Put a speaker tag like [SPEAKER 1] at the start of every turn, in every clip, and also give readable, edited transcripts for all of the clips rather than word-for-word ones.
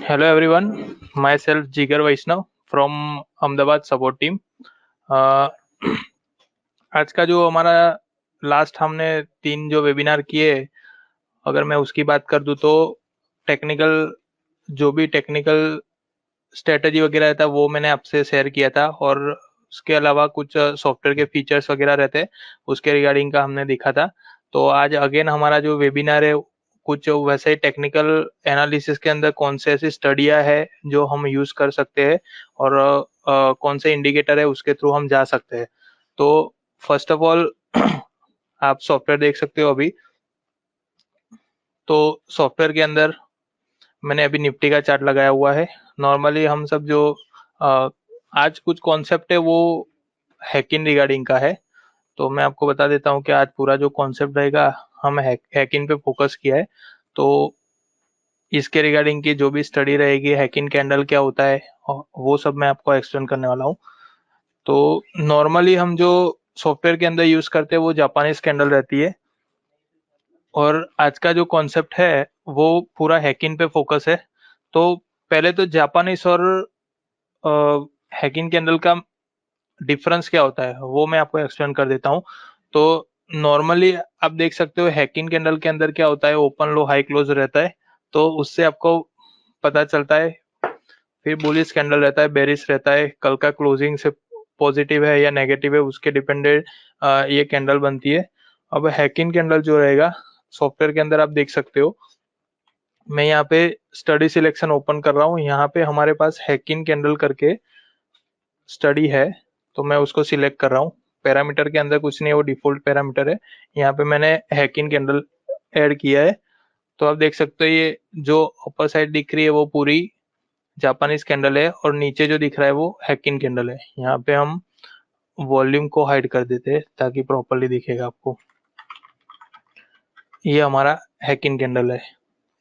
[SPEAKER 1] Hello everyone, myself Jigar Vaishnav from Ahmedabad support team. Uh, आज का जो हमारा लास्ट हमने 3 जो वेबिनार किए, अगर मैं उसकी बात कर दूं तो टेक्निकल जो भी टेक्निकल स्ट्रेटजी वगैरह रहता है वो मैंने आपसे शेयर किया था, और उसके अलावा कुछ सॉफ्टवेयर के फीचर्स वगैरह रहते हैं उसके रिगार्डिंग का हमने देखा था। तो आज अगेन हमारा जो वेबिनार है कुछ वैसे ही टेक्निकल एनालिसिस के अंदर कौन से ऐसी स्टडियां है जो हम यूज कर सकते हैं, और कौन से इंडिकेटर है उसके थ्रू हम जा सकते हैं। तो फर्स्ट ऑफ ऑल आप सॉफ्टवेयर देख सकते हो अभी। तो सॉफ्टवेयर के अंदर मैंने अभी निफ्टी का चार्ट लगाया हुआ है। नॉर्मली हम सब जो अ, आज कुछ कॉन्सेप्ट है वो हैकिंग रिगार्डिंग का है। तो मैं आपको बता देता हूँ कि आज पूरा जो कॉन्सेप्ट रहेगा हम हैकिंग पे फोकस किया है। तो इसके रिगार्डिंग की जो भी स्टडी रहेगी, हैकिंग कैंडल क्या होता है वो सब मैं आपको एक्सप्लेन करने वाला हूँ। तो नॉर्मली हम जो सॉफ्टवेयर के अंदर यूज करते हैं वो जापानीज कैंडल रहती है, और आज का जो कॉन्सेप्ट है वो पूरा हैकिंग पे फोकस है। तो पहले तो जापानीज और हैकिंग कैंडल का डिफरेंस क्या होता है वो मैं आपको एक्सप्लेन कर देता हूँ। तो नॉर्मली आप देख सकते हो हैकिंग कैंडल के अंदर क्या होता है, ओपन लो हाई क्लोज रहता है। तो उससे आपको पता चलता है। फिर बुलिश कैंडल रहता है, बेरिश रहता है, कल का क्लोजिंग से पॉजिटिव है या नेगेटिव है उसके डिपेंडेंट ये कैंडल बनती है। अब हैकिंग कैंडल जो रहेगा सॉफ्टवेयर के अंदर आप देख सकते हो। मैं यहाँ पे स्टडी सिलेक्शन ओपन कर रहा हूँ, यहाँ पे हमारे पास हैकिंग कैंडल करके स्टडी है। तो मैं उसको सिलेक्ट कर रहा हूँ। पैरामीटर के अंदर कुछ नहीं है, वो डिफॉल्ट पैरामीटर है। यहाँ पे मैंने हैकिंग कैंडल ऐड किया है। तो आप देख सकते हो ये जो अपर साइड दिख रही है वो पूरी जापानीज कैंडल है, और नीचे जो दिख रहा है वो हैकिंग कैंडल है। यहाँ पे हम वॉल्यूम को हाइड कर देते हैं ताकि प्रॉपरली दिखेगा आपको। ये हमारा हैकिंग कैंडल है।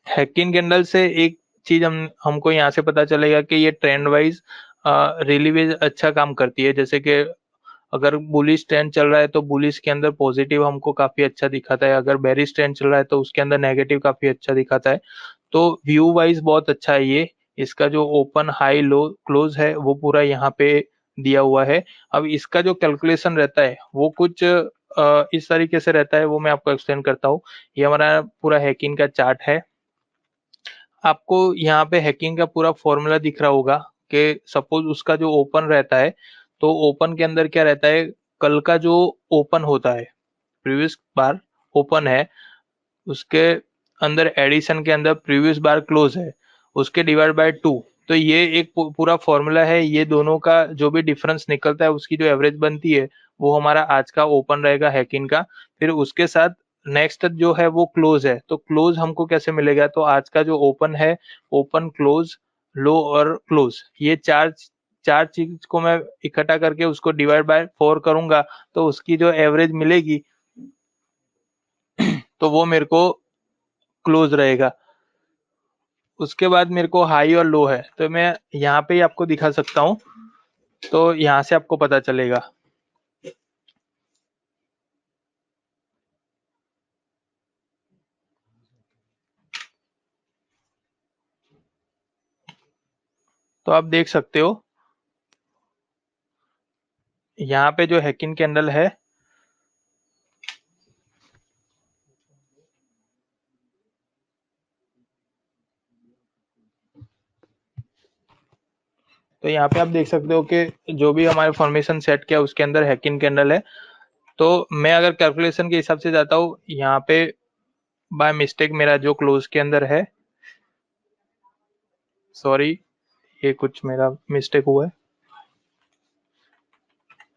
[SPEAKER 1] हैकिंग कैंडल से एक चीज हमको यहाँ से पता चलेगा कि ये ट्रेंड वाइज रियली वेज अच्छा काम करती है। जैसे कि अगर बुलिश ट्रेंड चल रहा है तो बुलिश के अंदर पॉजिटिव हमको काफी अच्छा दिखाता है, अगर बेरिश ट्रेंड चल रहा है तो उसके अंदर नेगेटिव काफी अच्छा दिखाता है। तो व्यू वाइज बहुत अच्छा है ये। इसका जो ओपन हाई लो क्लोज है वो पूरा यहाँ पे दिया हुआ है। अब इसका जो कैलकुलेशन रहता है वो कुछ इस तरीके से रहता है, वो मैं आपको एक्सप्लेन करता हूँ। ये हमारा पूरा हैकिंग का चार्ट है। आपको यहाँ पे हैकिंग का पूरा फॉर्मूला दिख रहा होगा कि सपोज उसका जो ओपन रहता है, तो ओपन के अंदर क्या रहता है, कल का जो ओपन होता है, प्रीवियस बार ओपन है, उसके अंदर एडिशन के अंदर प्रीवियस बार क्लोज है, उसके डिवाइड बाय 2। तो ये एक पूरा फॉर्मूला है। ये दोनों का जो भी डिफरेंस निकलता है उसकी जो एवरेज बनती है वो हमारा आज का ओपन रहेगा हैकिंग का। फिर उसके साथ नेक्स्ट जो है वो क्लोज है, तो क्लोज हमको कैसे मिलेगा, तो आज का जो ओपन है, ओपन क्लोज लो और क्लोज, ये चार चार चीज को मैं इकट्ठा करके उसको डिवाइड बाय 4 करूंगा, तो उसकी जो एवरेज मिलेगी तो वो मेरे को क्लोज रहेगा। उसके बाद मेरे को हाई और लो है, तो मैं यहाँ पे ही आपको दिखा सकता हूँ। तो यहाँ से आपको पता चलेगा। तो आप देख सकते हो यहाँ पे जो हैकिंग कैंडल है, तो यहाँ पे आप देख सकते हो कि जो भी हमारे फॉर्मेशन सेट किया उसके अंदर हैकिंग कैंडल है। तो मैं अगर कैलकुलेशन के हिसाब से जाता हूँ यहाँ पे, बाय मिस्टेक मेरा जो क्लोज के अंदर है, सॉरी ये कुछ मेरा मिस्टेक हुआ है,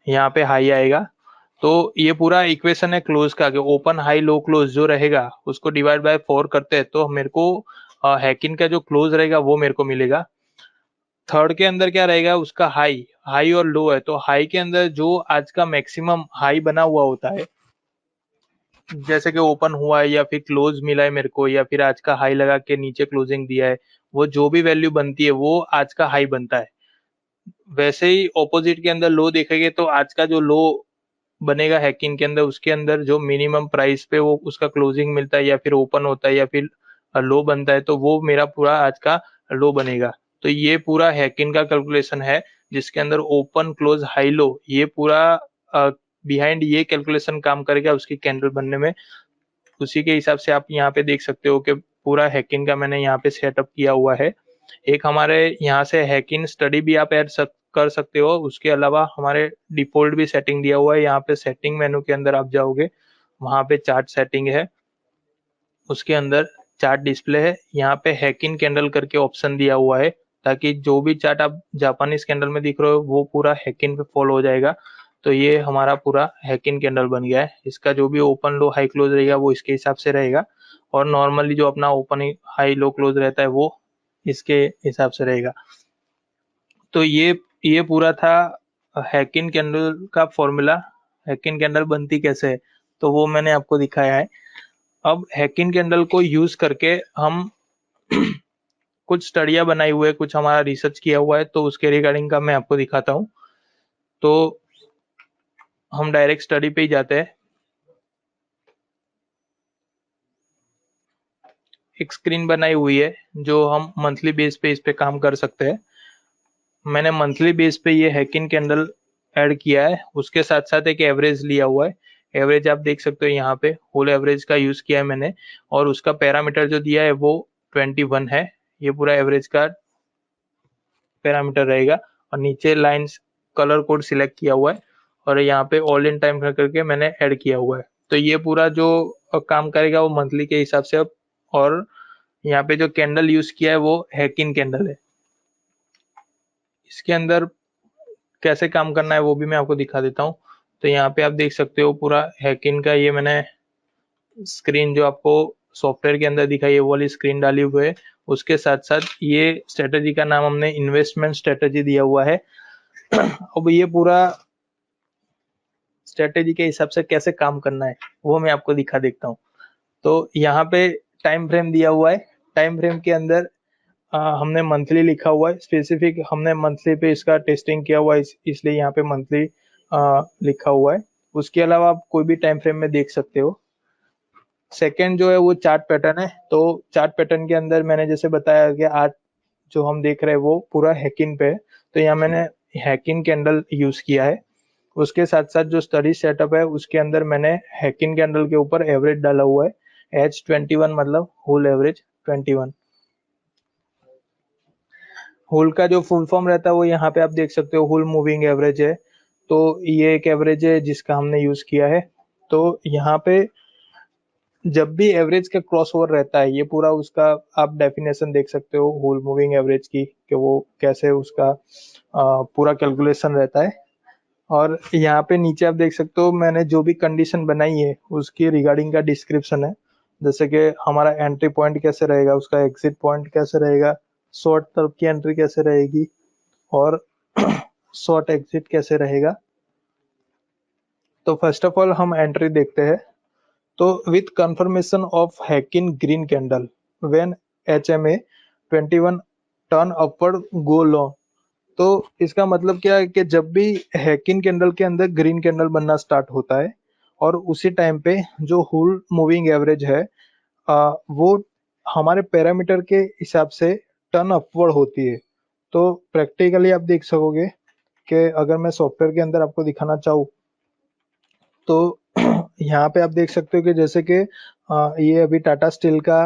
[SPEAKER 1] यहाँ पे हाई आएगा। तो ये पूरा इक्वेशन है क्लोज का, कि ओपन हाई लो क्लोज जो रहेगा उसको डिवाइड बाय 4 करते हैं तो मेरे को हैकिंग का जो क्लोज रहेगा वो मेरे को मिलेगा। थर्ड के अंदर क्या रहेगा, उसका हाई हाई और लो है, तो हाई के अंदर जो आज का मैक्सिमम हाई बना हुआ होता है, जैसे कि ओपन हुआ है या फिर क्लोज मिला है मेरे को, या फिर आज का हाई लगा के नीचे क्लोजिंग दिया है, वो जो भी वैल्यू बनती है वो आज का हाई बनता है। वैसे ही ऑपोजिट के अंदर लो देखेंगे तो आज का जो लो बनेगा हैकिंग के अंदर, उसके अंदर जो मिनिमम प्राइस पे वो उसका क्लोजिंग मिलता है या फिर ओपन होता है या फिर लो बनता है, तो वो मेरा पूरा आज का लो बनेगा। तो ये पूरा हैकिन का कैलकुलेशन है, जिसके अंदर ओपन क्लोज हाई लो ये पूरा बिहाइंड ये कैलकुलेशन काम करेगा उसकी कैंडल बनने में। उसी के हिसाब से आप यहाँ पे देख सकते हो कि पूरा हैकिन का मैंने यहाँ पे सेटअप किया हुआ है। एक हमारे यहाँ से हैकिन स्टडी भी आप कर सकते हो, उसके अलावा हमारे डिफॉल्ट भी सेटिंग दिया हुआ है। यहाँ पे सेटिंग मेनू के अंदर आप जाओगे, वहाँ पे चार्ट सेटिंग है, उसके अंदर चार्ट डिस्प्ले है, यहाँ पे हैकिन कैंडल करके ऑप्शन दिया हुआ है, ताकि जो भी चार्ट आप जापानीज कैंडल में दिख रहे हो वो पूरा हैकिन पे फॉलो हो जाएगा। तो ये हमारा पूरा हैकिन कैंडल बन गया है। इसका जो भी ओपन लो हाई क्लोज रहेगा वो इसके हिसाब से रहेगा, और नॉर्मली जो अपना ओपन हाई लो क्लोज रहता है वो इसके हिसाब से रहेगा। तो ये पूरा था हैकिन कैंडल का फॉर्मूला। हैकिन कैंडल बनती कैसे है तो वो मैंने आपको दिखाया है। अब हैकिन कैंडल को यूज करके हम कुछ स्टडियां बनाई हुए, कुछ हमारा रिसर्च किया हुआ है, तो उसके रिगार्डिंग का मैं आपको दिखाता हूँ। तो हम डायरेक्ट स्टडी पे ही जाते हैं। एक स्क्रीन बनाई हुई है जो हम मंथली बेस पे इस पे काम कर सकते हैं। मैंने मंथली बेस पे ये हैकिन कैंडल ऐड किया है, उसके साथ साथ एक एवरेज लिया हुआ है। एवरेज आप देख सकते हो यहाँ पे होल एवरेज का यूज किया है मैंने, और उसका पैरामीटर जो दिया है वो 21 है। ये पूरा एवरेज का पैरामीटर रहेगा, और नीचे लाइंस कलर कोड सिलेक्ट किया हुआ है, और यहाँ पे ऑल इन टाइम करके मैंने ऐड किया हुआ है। तो ये पूरा जो काम करेगा वो मंथली के हिसाब से। और यहाँ पे जो कैंडल यूज किया है वो हैकिन कैंडल है। इसके अंदर कैसे काम करना है वो भी मैं आपको दिखा देता हूँ। तो यहाँ पे आप देख सकते हो पूरा हैकिन का ये मैंने स्क्रीन जो आपको सॉफ्टवेयर के अंदर दिखाई है वो वाली स्क्रीन डाली हुई है। उसके साथ साथ ये स्ट्रेटेजी का नाम हमने इन्वेस्टमेंट स्ट्रेटेजी दिया हुआ है। अब ये पूरा स्ट्रेटेजी के हिसाब से कैसे काम करना है वो मैं आपको दिखा देता हूँ। तो यहाँ पे टाइम फ्रेम दिया हुआ है। टाइम फ्रेम के अंदर हमने मंथली लिखा हुआ है, स्पेसिफिक हमने मंथली पे इसका टेस्टिंग किया हुआ है, इसलिए यहाँ पे मंथली लिखा हुआ है। उसके अलावा आप कोई भी टाइम फ्रेम में देख सकते हो। सेकंड जो है वो चार्ट पैटर्न है। तो चार्ट पैटर्न के अंदर मैंने जैसे बताया कि आज जो हम देख रहे हैं वो पूरा हैकिन पे है, तो यहाँ मैंने हैकिन कैंडल यूज किया है। उसके साथ साथ जो स्टडी सेटअप है उसके अंदर मैंने हैकिन कैंडल के ऊपर एवरेज डाला हुआ है, H21 मतलब होल एवरेज 21। होल का जो फुल फॉर्म रहता है वो यहाँ पे आप देख सकते हो, होल मूविंग एवरेज है। तो ये एक एवरेज है जिसका हमने यूज किया है। तो यहाँ पे जब भी एवरेज का क्रॉस ओवर रहता है, ये पूरा उसका आप डेफिनेशन देख सकते हो होल मूविंग एवरेज की, कि वो कैसे उसका पूरा कैलकुलेशन रहता है। और यहाँ पे नीचे आप देख सकते हो मैंने जो भी कंडीशन बनाई है उसकी रिगार्डिंग का डिस्क्रिप्शन है। जैसे कि हमारा एंट्री पॉइंट कैसे रहेगा, उसका एग्जिट पॉइंट कैसे रहेगा, शॉर्ट तरफ की एंट्री कैसे रहेगी, और शॉर्ट एग्जिट कैसे रहेगा। तो फर्स्ट ऑफ ऑल हम एंट्री देखते हैं। तो with confirmation of heikin green candle when HMA 21 turn upward go long. तो इसका मतलब क्या है कि जब भी हैकिन कैंडल के अंदर ग्रीन कैंडल बनना स्टार्ट होता है, और उसी टाइम पे जो होल मूविंग एवरेज है वो हमारे पैरामीटर के हिसाब से टर्न अपवर्ड होती है। तो प्रैक्टिकली आप देख सकोगे कि अगर मैं सॉफ्टवेयर के अंदर आपको दिखाना चाहूँ तो यहाँ पे आप देख सकते हो कि जैसे कि ये अभी टाटा स्टील का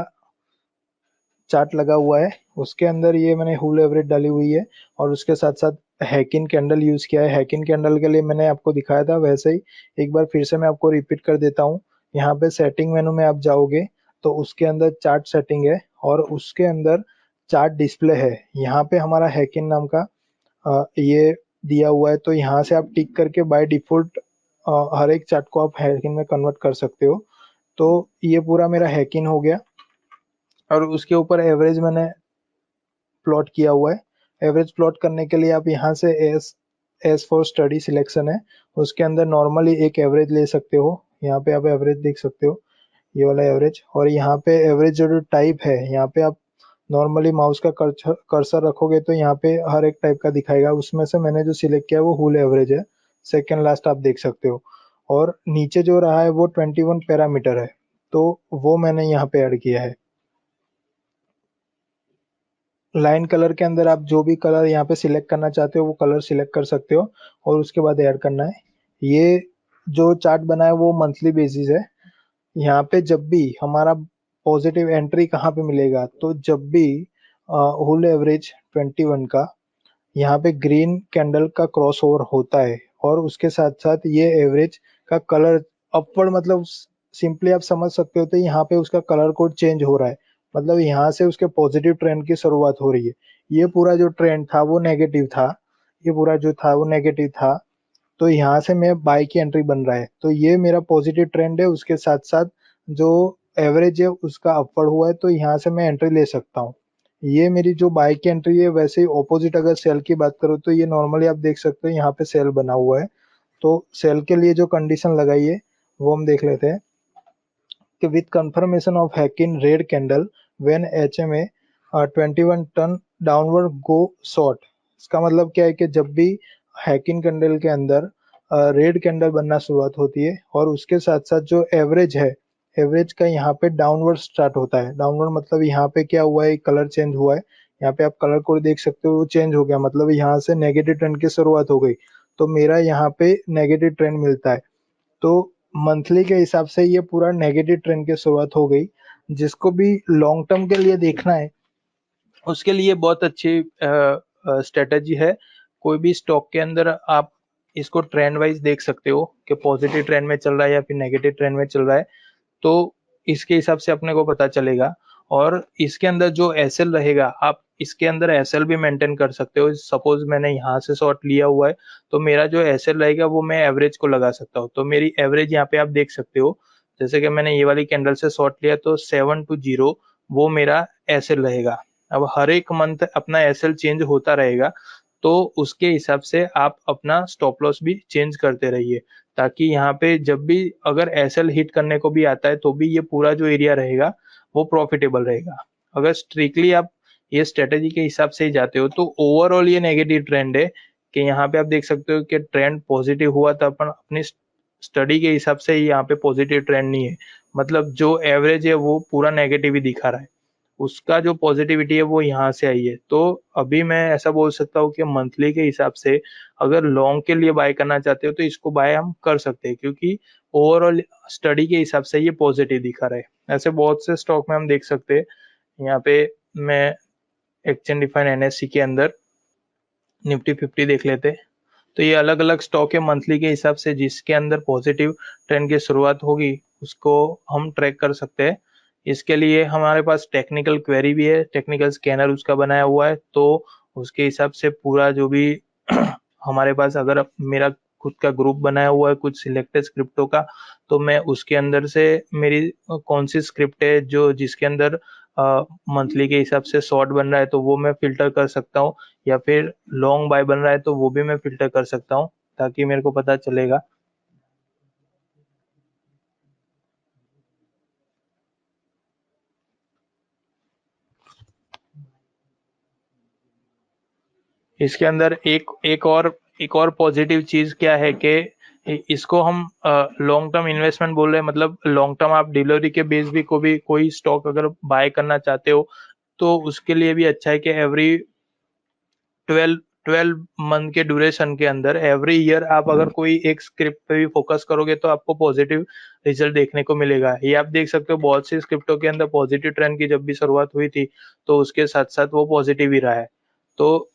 [SPEAKER 1] चार्ट लगा हुआ है, उसके अंदर ये मैंने होल एवरेज डाली हुई है, और उसके साथ साथ हैकिन कैंडल यूज किया है। हैकिन कैंडल के लिए मैंने आपको दिखाया था, वैसे ही एक बार फिर से मैं आपको रिपीट कर देता हूँ। यहाँ पे सेटिंग मेनू में आप जाओगे तो उसके अंदर चार्ट सेटिंग है, और उसके अंदर चार्ट डिस्प्ले है। यहाँ पे हमारा हैकिन नाम का ये दिया हुआ है, तो यहाँ से आप टिक करके बाय डिफॉल्ट हर एक चार्ट को आप हैकिन में कन्वर्ट कर सकते हो। तो ये पूरा मेरा हैकिन हो गया, और उसके ऊपर एवरेज मैंने प्लॉट किया हुआ है। एवरेज प्लॉट करने के लिए आप यहाँ से एस फॉर स्टडी सिलेक्शन है, उसके अंदर नॉर्मली एक एवरेज ले सकते हो। यहाँ पे आप एवरेज देख सकते हो, ये वाला एवरेज। और यहाँ पे एवरेज जो टाइप है, यहाँ पे आप नॉर्मली माउस का कर्सर रखोगे तो यहाँ पे हर एक टाइप का दिखाएगा। उसमें से मैंने जो सिलेक्ट किया वो होल एवरेज है, सेकेंड लास्ट आप देख सकते हो। और नीचे जो रहा है वो 21 पैरामीटर है, तो वो मैंने यहाँ पे ऐड किया है।
[SPEAKER 2] लाइन कलर के अंदर आप जो भी कलर यहाँ पे सिलेक्ट करना चाहते हो वो कलर सिलेक्ट कर सकते हो और उसके बाद ऐड करना है। ये जो चार्ट बना है वो मंथली बेसिस है। यहाँ पे जब भी हमारा पॉजिटिव एंट्री कहाँ पे मिलेगा, तो जब भी होल एवरेज 21 का यहाँ पे ग्रीन कैंडल का क्रॉस ओवर होता है और उसके साथ साथ ये एवरेज का कलर अपवर्ड, मतलब सिंपली आप समझ सकते हो तो यहाँ पे उसका कलर कोड चेंज हो रहा है, मतलब यहाँ से उसके पॉजिटिव ट्रेंड की शुरुआत हो रही है। ये पूरा जो ट्रेंड था वो नेगेटिव था, ये पूरा जो था वो नेगेटिव था, तो यहाँ से मैं बाय की एंट्री बन रहा है, तो ये मेरा पॉजिटिव ट्रेंड है। उसके साथ साथ जो एवरेज है उसका अपवर्ड हुआ है, तो यहाँ से मैं एंट्री ले सकता हूँ। ये मेरी जो बाय की एंट्री है। वैसे ही ऑपोजिट अगर सेल की बात करो तो ये नॉर्मली आप देख सकते हो यहाँ पे सेल बना हुआ है। तो सेल के लिए जो कंडीशन लगाई है वो हम देख लेते हैं कि with confirmation of heikin red candle when HMA 21 turn downward go short. इसका मतलब क्या है कि जब भी हैकिंग कैंडल के अंदर रेड कैंडल बनना शुरुआत होती है और उसके साथ साथ जो एवरेज है, एवरेज का यहाँ पे डाउनवर्ड स्टार्ट होता है। डाउनवर्ड मतलब यहाँ पे क्या हुआ है, कलर चेंज हुआ है। यहाँ पे आप कलर कोड देख सकते हो, वो चेंज हो गया, मतलब यहाँ से नेगेटिव ट्रेंड की शुरुआत हो गई। तो मेरा यहाँ पे नेगेटिव ट्रेंड मिलता है। तो मंथली के हिसाब से ये पूरा नेगेटिव ट्रेंड की शुरुआत हो गई। जिसको भी लॉन्ग टर्म के लिए देखना है उसके लिए बहुत अच्छी स्ट्रेटजी है। कोई भी स्टॉक के अंदर आप इसको ट्रेंड वाइज देख सकते हो कि पॉजिटिव ट्रेंड में चल रहा है या फिर नेगेटिव ट्रेंड में चल रहा है, तो इसके हिसाब से अपने को पता चलेगा। और इसके अंदर जो एसएल रहेगा, आप इसके अंदर एसएल भी मेंटेन कर सकते हो। सपोज मैंने यहाँ से शॉर्ट लिया हुआ है तो मेरा जो एसएल रहेगा वो मैं एवरेज को लगा सकता हूँ। तो मेरी एवरेज यहाँ पे आप देख सकते हो, जैसे कि मैंने ये वाली कैंडल से शॉर्ट लिया तो 720 वो मेरा एसएल रहेगा। अब हर एक मंथ अपना एसएल चेंज होता रहेगा, तो उसके हिसाब से आप अपना स्टॉप लॉस भी चेंज करते रहिए, ताकि यहाँ पे जब भी अगर एसएल हिट करने को भी आता है तो भी ये पूरा जो एरिया रहेगा वो प्रॉफिटेबल रहेगा। अगर स्ट्रिक्टली आप ये स्ट्रेटेजी के हिसाब से ही जाते हो तो ओवरऑल ये नेगेटिव ट्रेंड है कि यहाँ पे आप देख सकते हो कि ट्रेंड पॉजिटिव हुआ था, अपन अपनी स्टडी के हिसाब से यहाँ पे पॉजिटिव ट्रेंड नहीं है, मतलब जो एवरेज है वो पूरा नेगेटिव ही दिखा रहा है। उसका जो पॉजिटिविटी है वो यहाँ से आई है। तो अभी मैं ऐसा बोल सकता हूँ कि मंथली के हिसाब से अगर लॉन्ग के लिए बाय करना चाहते हो तो इसको बाय हम कर सकते हैं, क्योंकि ओवरऑल स्टडी के हिसाब से ये पॉजिटिव दिखा रहा है। ऐसे बहुत से स्टॉक में हम देख सकते हैं। यहाँ पे मैं एक्सचेंज डिफाइंड एनएससी के अंदर निफ्टी 50 देख लेते हैं। तो ये अलग अलग स्टॉक है मंथली के हिसाब से, जिसके अंदर पॉजिटिव ट्रेंड की शुरुआत होगी उसको हम ट्रैक कर सकते हैं। इसके लिए हमारे पास टेक्निकल क्वेरी भी है, टेक्निकल स्कैनर उसका बनाया हुआ है, तो उसके हिसाब से पूरा जो भी हमारे पास अगर मेरा खुद का ग्रुप बनाया हुआ है कुछ सिलेक्टेड स्क्रिप्टों का, तो मैं उसके अंदर से मेरी कौन सी स्क्रिप्ट है जो जिसके अंदर मंथली के हिसाब से शॉर्ट बन रहा है तो वो मैं फिल्टर कर सकता हूँ, या फिर लॉन्ग बाय बन रहा है तो वो भी मैं फिल्टर कर सकता हूँ, ताकि मेरे को पता चलेगा। इसके अंदर एक और पॉजिटिव चीज क्या है कि इसको हम लॉन्ग टर्म इन्वेस्टमेंट बोल रहे हैं, मतलब लॉन्ग टर्म आप डिलीवरी के बेस भी को भी कोई स्टॉक अगर बाय करना चाहते हो तो उसके लिए भी अच्छा है कि एवरी 12 मंथ के ड्यूरेशन के अंदर एवरी ईयर आप अगर कोई एक स्क्रिप्ट पे भी फोकस करोगे तो आपको पॉजिटिव रिजल्ट देखने को मिलेगा। ये आप देख सकते हो बहुत सी स्क्रिप्टों के अंदर पॉजिटिव ट्रेंड की जब भी शुरुआत हुई थी तो उसके साथ साथ वो पॉजिटिव ही रहा है। तो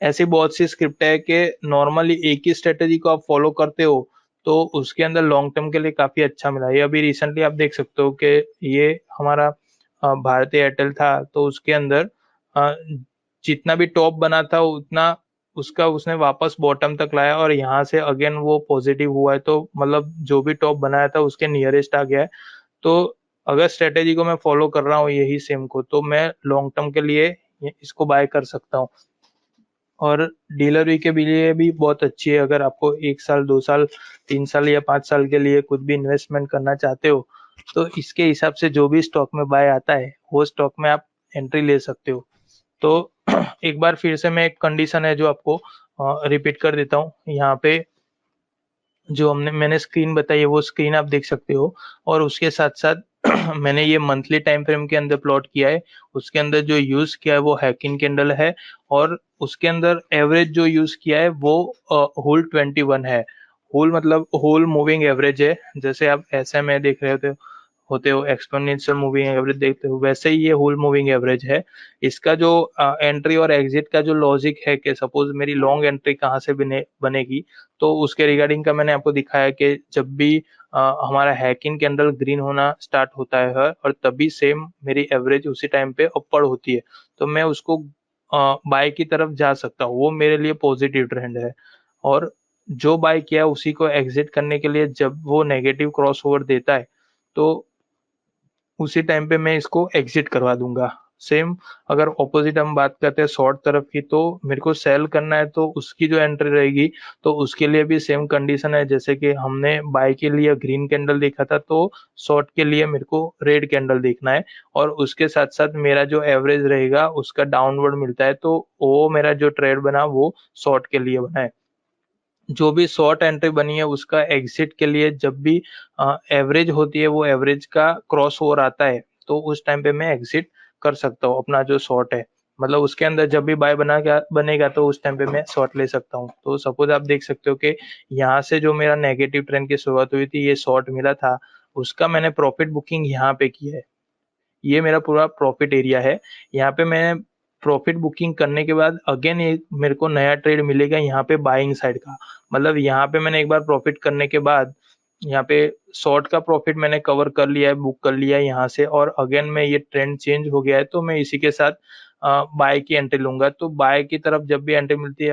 [SPEAKER 2] ऐसी बहुत सी स्क्रिप्ट है कि नॉर्मली एक ही स्ट्रेटेजी को आप फॉलो करते हो तो उसके अंदर लॉन्ग टर्म के लिए काफी अच्छा मिला। ये अभी रिसेंटली आप देख सकते हो कि ये हमारा भारतीय एयरटेल था, तो उसके अंदर अ, जितना भी टॉप बना था उतना उसका उसने वापस बॉटम तक लाया और यहाँ से अगेन वो पॉजिटिव हुआ है, तो मतलब जो भी टॉप बनाया था उसके नियरेस्ट आ गया है। तो अगर स्ट्रेटेजी को मैं फॉलो कर रहा हूँ यही सेम को, तो मैं लॉन्ग टर्म के लिए इसको बाय कर सकता हूँ। और डीलर के लिए भी बहुत अच्छी है, अगर आपको 1 साल 2 साल 3 साल या 5 साल के लिए कुछ भी इन्वेस्टमेंट करना चाहते हो तो इसके हिसाब से जो भी स्टॉक में बाय आता है वो स्टॉक में आप एंट्री ले सकते हो। तो एक बार फिर से मैं एक कंडीशन है जो आपको रिपीट कर देता हूँ। यहाँ पे जो मैंने स्क्रीन बताई है वो स्क्रीन आप देख सकते हो, और उसके साथ साथ
[SPEAKER 1] मैंने ये मंथली टाइम फ्रेम के अंदर प्लॉट किया है। उसके अंदर जो यूज किया है वो हैकिन कैंडल है, और उसके अंदर एवरेज जो यूज किया है वो होल 21 है। होल मतलब होल मूविंग एवरेज है। जैसे आप SMA देख रहे होते हो एक्सपोनेंशियल मूविंग एवरेज देखते हो, वैसे ही ये होल मूविंग एवरेज है। इसका जो एंट्री और एग्जिट का जो लॉजिक है कि सपोज मेरी लॉन्ग एंट्री कहाँ से बनेगी, तो उसके रिगार्डिंग का मैंने आपको दिखाया कि जब भी हमारा हैकिंग कैंडल ग्रीन होना स्टार्ट होता है और तभी सेम मेरी एवरेज उसी टाइम पे अपर होती है, तो मैं उसको बाय की तरफ जा सकता हूँ। वो मेरे लिए पॉजिटिव ट्रेंड है। और जो बाय किया उसी को एग्जिट करने के लिए जब वो नेगेटिव क्रॉस ओवर देता है, तो उसी टाइम पे मैं इसको एग्जिट करवा दूंगा। सेम अगर ऑपोजिट हम बात करते हैं शॉर्ट तरफ की, तो मेरे को सेल करना है तो उसकी जो एंट्री रहेगी, तो उसके लिए भी सेम कंडीशन है। जैसे कि हमने बाय के लिए ग्रीन कैंडल देखा था, तो शॉर्ट के लिए मेरे को रेड कैंडल देखना है, और उसके साथ साथ मेरा जो एवरेज रहेगा उसका डाउनवर्ड मिलता है, तो वो मेरा जो ट्रेड बना वो शॉर्ट के लिए बना है। जो भी शॉर्ट एंट्री बनी है उसका एग्जिट के लिए जब भी एवरेज होती है, वो एवरेज का क्रॉस ओवर आता है, तो उस टाइम पे मैं एग्जिट कर सकता हूँ अपना जो शॉर्ट है। मतलब उसके अंदर जब भी बाय बनेगा तो उस टाइम पे मैं शॉर्ट ले सकता हूँ। तो सपोज आप देख सकते हो कि यहाँ से जो मेरा नेगेटिव ट्रेंड की शुरुआत हुई थी, ये शॉर्ट मिला था, उसका मैंने प्रॉफिट बुकिंग यहाँ पे की है। ये मेरा पूरा प्रॉफिट एरिया है। यहाँ पे मैं प्रॉफिट बुकिंग करने के बाद अगेन ये मेरे को नया ट्रेड मिलेगा यहाँ पे बाइंग साइड का। मतलब यहाँ पे मैंने एक बार प्रॉफिट करने के बाद यहाँ पे शॉर्ट का प्रॉफिट मैंने कवर कर लिया है, बुक कर लिया है यहाँ से, और अगेन में ये ट्रेंड चेंज हो गया है, तो मैं इसी के साथ बाय की एंट्री लूंगा। तो बाय की तरफ जब भी एंट्री मिलती है,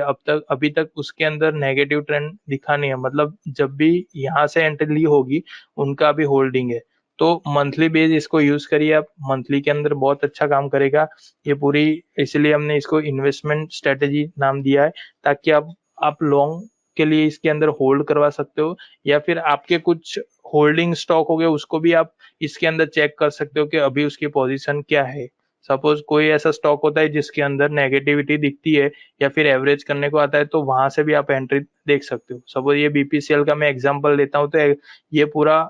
[SPEAKER 1] अभी तक उसके अंदर नेगेटिव ट्रेंड दिखा नहीं है। मतलब जब भी यहाँ से एंट्री ली होगी उनका भी होल्डिंग है। तो मंथली बेस इसको यूज करिए आप, मंथली के अंदर बहुत अच्छा काम करेगा ये पूरी। इसलिए हमने इसको इन्वेस्टमेंट स्ट्रेटेजी नाम दिया है, ताकि आप लॉन्ग के लिए इसके अंदर होल्ड करवा सकते हो, या फिर आपके कुछ होल्डिंग स्टॉक हो गए उसको भी आप इसके अंदर चेक कर सकते हो कि अभी उसकी पोजीशन क्या है। सपोज कोई ऐसा स्टॉक होता है जिसके अंदर नेगेटिविटी दिखती है या फिर एवरेज करने को आता है, तो वहां से भी आप एंट्री देख सकते हो। सपोज ये BPCL का मैं एग्जांपल लेता हूँ, तो ये पूरा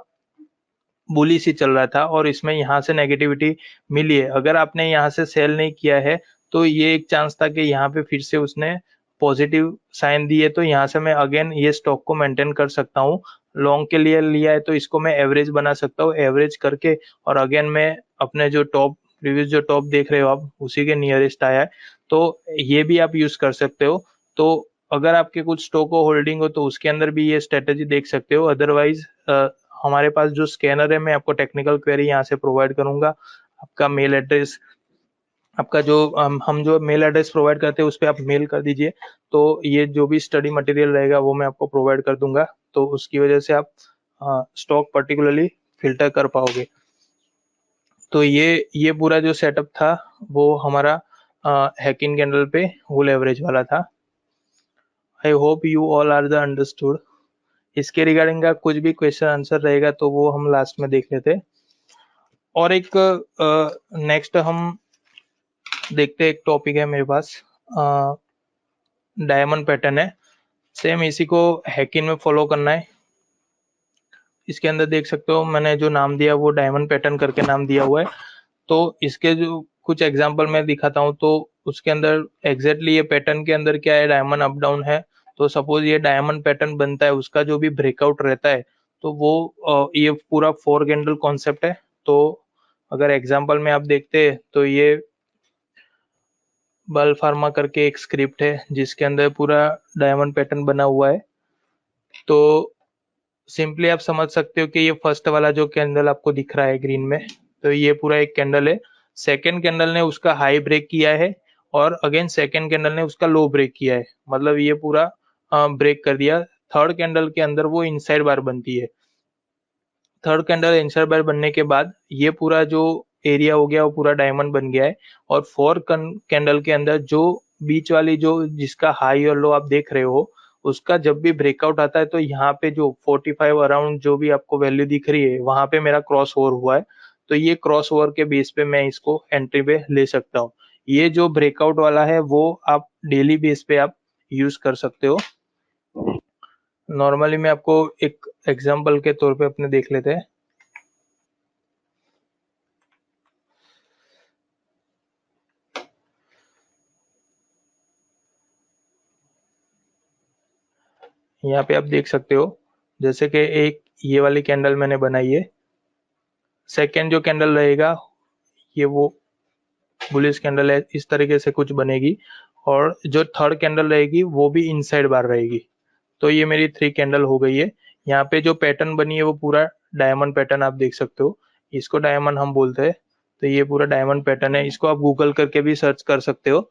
[SPEAKER 1] बुलिश ही चल रहा था और इसमें यहाँ से नेगेटिविटी मिली है। अगर आपने यहाँ से सेल नहीं किया है, तो ये एक चांस था कि यहाँ पे फिर से उसने पॉजिटिव साइन दिए, तो यहाँ से मैं अगेन ये स्टॉक को मेंटेन कर सकता हूँ। लॉन्ग के लिए लिया है तो इसको मैं एवरेज बना सकता हूँ, एवरेज करके और अगेन मैं अपने जो टॉप प्रीवियस जो टॉप देख रहे हो आप, उसी के नियरेस्ट आया है, तो ये भी आप यूज कर सकते हो। तो अगर आपके कुछ स्टॉक को होल्डिंग हो तो उसके अंदर भी ये स्ट्रेटेजी देख सकते हो। अदरवाइज हमारे पास जो स्कैनर है, मैं आपको टेक्निकल क्वेरी यहाँ से प्रोवाइड करूंगा। आपका मेल एड्रेस, आपका जो हम जो मेल एड्रेस प्रोवाइड करते हैं उस पर आप मेल कर दीजिए, तो ये जो भी स्टडी मटेरियल रहेगा वो मैं आपको प्रोवाइड कर दूंगा। तो उसकी वजह से आप स्टॉक पर्टिकुलरली फिल्टर कर पाओगे। तो ये पूरा जो सेटअप था वो हमारा हैकिंग कैंडल पे होल एवरेज वाला था। I hope you all are the understood. इसके रिगार्डिंग का कुछ भी क्वेश्चन आंसर रहेगा तो वो हम लास्ट में देख लेते हैं। और एक नेक्स्ट हम देखते हैं, एक टॉपिक है मेरे पास, डायमंड पैटर्न है। सेम इसी को हैकिंग में फॉलो करना है। इसके अंदर देख सकते हो मैंने जो नाम दिया वो डायमंड पैटर्न करके नाम दिया हुआ है। तो इसके जो कुछ एग्जांपल मैं दिखाता हूँ, तो उसके अंदर एग्जैक्टली ये पैटर्न के अंदर क्या है, डायमंड अप डाउन है। तो सपोज ये डायमंड पैटर्न बनता है, उसका जो भी ब्रेकआउट रहता है, तो वो ये पूरा 4 कैंडल कॉन्सेप्ट है। तो अगर एग्जांपल में आप देखते हैं तो ये बल फार्मा करके एक स्क्रिप्ट है जिसके अंदर पूरा डायमंड पैटर्न बना हुआ है। तो सिंपली आप समझ सकते हो कि ये फर्स्ट वाला जो कैंडल आपको दिख रहा है ग्रीन में, तो ये पूरा एक कैंडल है। सेकेंड कैंडल ने उसका हाई ब्रेक किया है, और अगेन सेकेंड कैंडल ने उसका लो ब्रेक किया है। मतलब ये पूरा ब्रेक कर दिया। थर्ड कैंडल के अंदर वो इनसाइड बार बनती है। थर्ड कैंडल इनसाइड बार बनने के बाद ये पूरा जो एरिया हो गया वो पूरा डायमंड बन गया है। और फोर्थ कैंडल के अंदर जो बीच वाली जो जिसका हाई और लो आप देख रहे हो, उसका जब भी ब्रेकआउट आता है, तो यहाँ पे जो 45 अराउंड जो भी आपको वैल्यू दिख रही है वहां पे मेरा क्रॉस ओवर हुआ है। तो ये क्रॉस ओवर के बेस पे मैं इसको एंट्री पे ले सकता हूँ। ये जो ब्रेकआउट वाला है वो आप डेली बेस पे आप यूज कर सकते हो। नॉर्मली मैं आपको एक एग्जांपल के तौर पे अपने देख लेते हैं। यहाँ पे आप देख सकते हो, जैसे कि एक ये वाली कैंडल मैंने बनाई है, सेकेंड जो कैंडल रहेगा ये वो बुलिश कैंडल है, इस तरीके से कुछ बनेगी, और जो थर्ड कैंडल रहेगी वो भी इनसाइड बार रहेगी। तो ये मेरी 3 कैंडल हो गई है। यहाँ पे जो पैटर्न बनी है वो पूरा डायमंड पैटर्न आप देख सकते हो, इसको डायमंड हम बोलते हैं। तो ये पूरा डायमंड पैटर्न है, इसको आप गूगल करके भी सर्च कर सकते हो।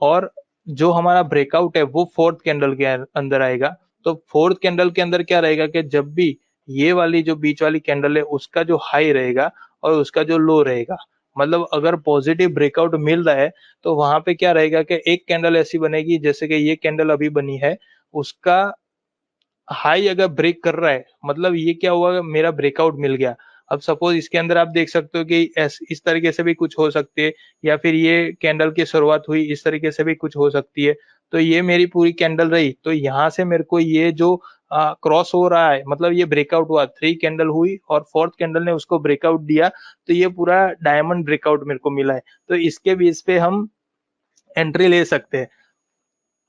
[SPEAKER 1] और जो हमारा ब्रेकआउट है वो फोर्थ कैंडल के अंदर आएगा। तो फोर्थ कैंडल के अंदर क्या रहेगा कि जब भी ये वाली जो बीच वाली कैंडल है उसका जो हाई रहेगा और उसका जो लो रहेगा, मतलब अगर पॉजिटिव ब्रेकआउट मिल रहा है तो वहां पे क्या रहेगा कि एक कैंडल ऐसी बनेगी जैसे कि ये कैंडल अभी बनी है, उसका हाई अगर ब्रेक कर रहा है, मतलब ये क्या हुआ, मेरा ब्रेकआउट मिल गया। अब सपोज इसके अंदर आप देख सकते हो कि इस तरीके से भी कुछ हो सकती है, या फिर ये कैंडल की शुरुआत हुई इस तरीके से भी कुछ हो सकती है। तो ये मेरी पूरी कैंडल रही, तो यहाँ से मेरे को ये जो क्रॉस हो रहा है, मतलब ये ब्रेकआउट हुआ, 3 कैंडल हुई और फोर्थ कैंडल ने उसको ब्रेकआउट दिया, तो ये पूरा डायमंड ब्रेकआउट मेरे को मिला है। तो इसके बेस पे हम एंट्री ले सकते हैं।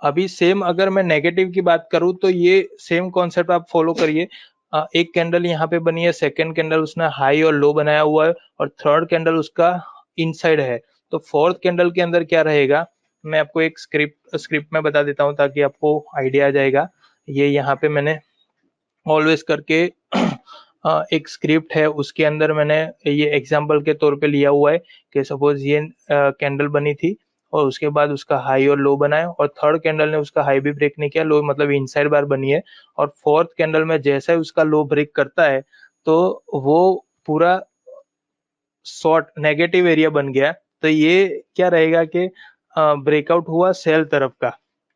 [SPEAKER 1] अभी सेम अगर मैं नेगेटिव की बात करूं तो ये सेम कॉन्सेप्ट आप फॉलो करिए। एक कैंडल यहाँ पे बनी है, सेकंड कैंडल उसने हाई और लो बनाया हुआ है, और थर्ड कैंडल उसका इनसाइड है। तो फोर्थ कैंडल के अंदर क्या रहेगा, मैं आपको एक स्क्रिप्ट में बता देता हूँ ताकि आपको आइडिया आ जाएगा। ये यहाँ पे मैंने ऑलवेज करके एक स्क्रिप्ट है, उसके अंदर मैंने ये एग्जांपल के तौर पे लिया हुआ है कि सपोज ये कैंडल बनी थी और उसके बाद उसका हाई और लो बनाया, और थर्ड कैंडल ने उसका हाई भी ब्रेक नहीं किया, लो मतलब इनसाइड बार बनी है, और फोर्थ कैंडल में जैसा ही उसका लो ब्रेक करता है तो वो पूरा शॉर्ट नेगेटिव एरिया बन गया। तो ये क्या रहेगा कि ब्रेकआउट हुआ सेल तरफ का।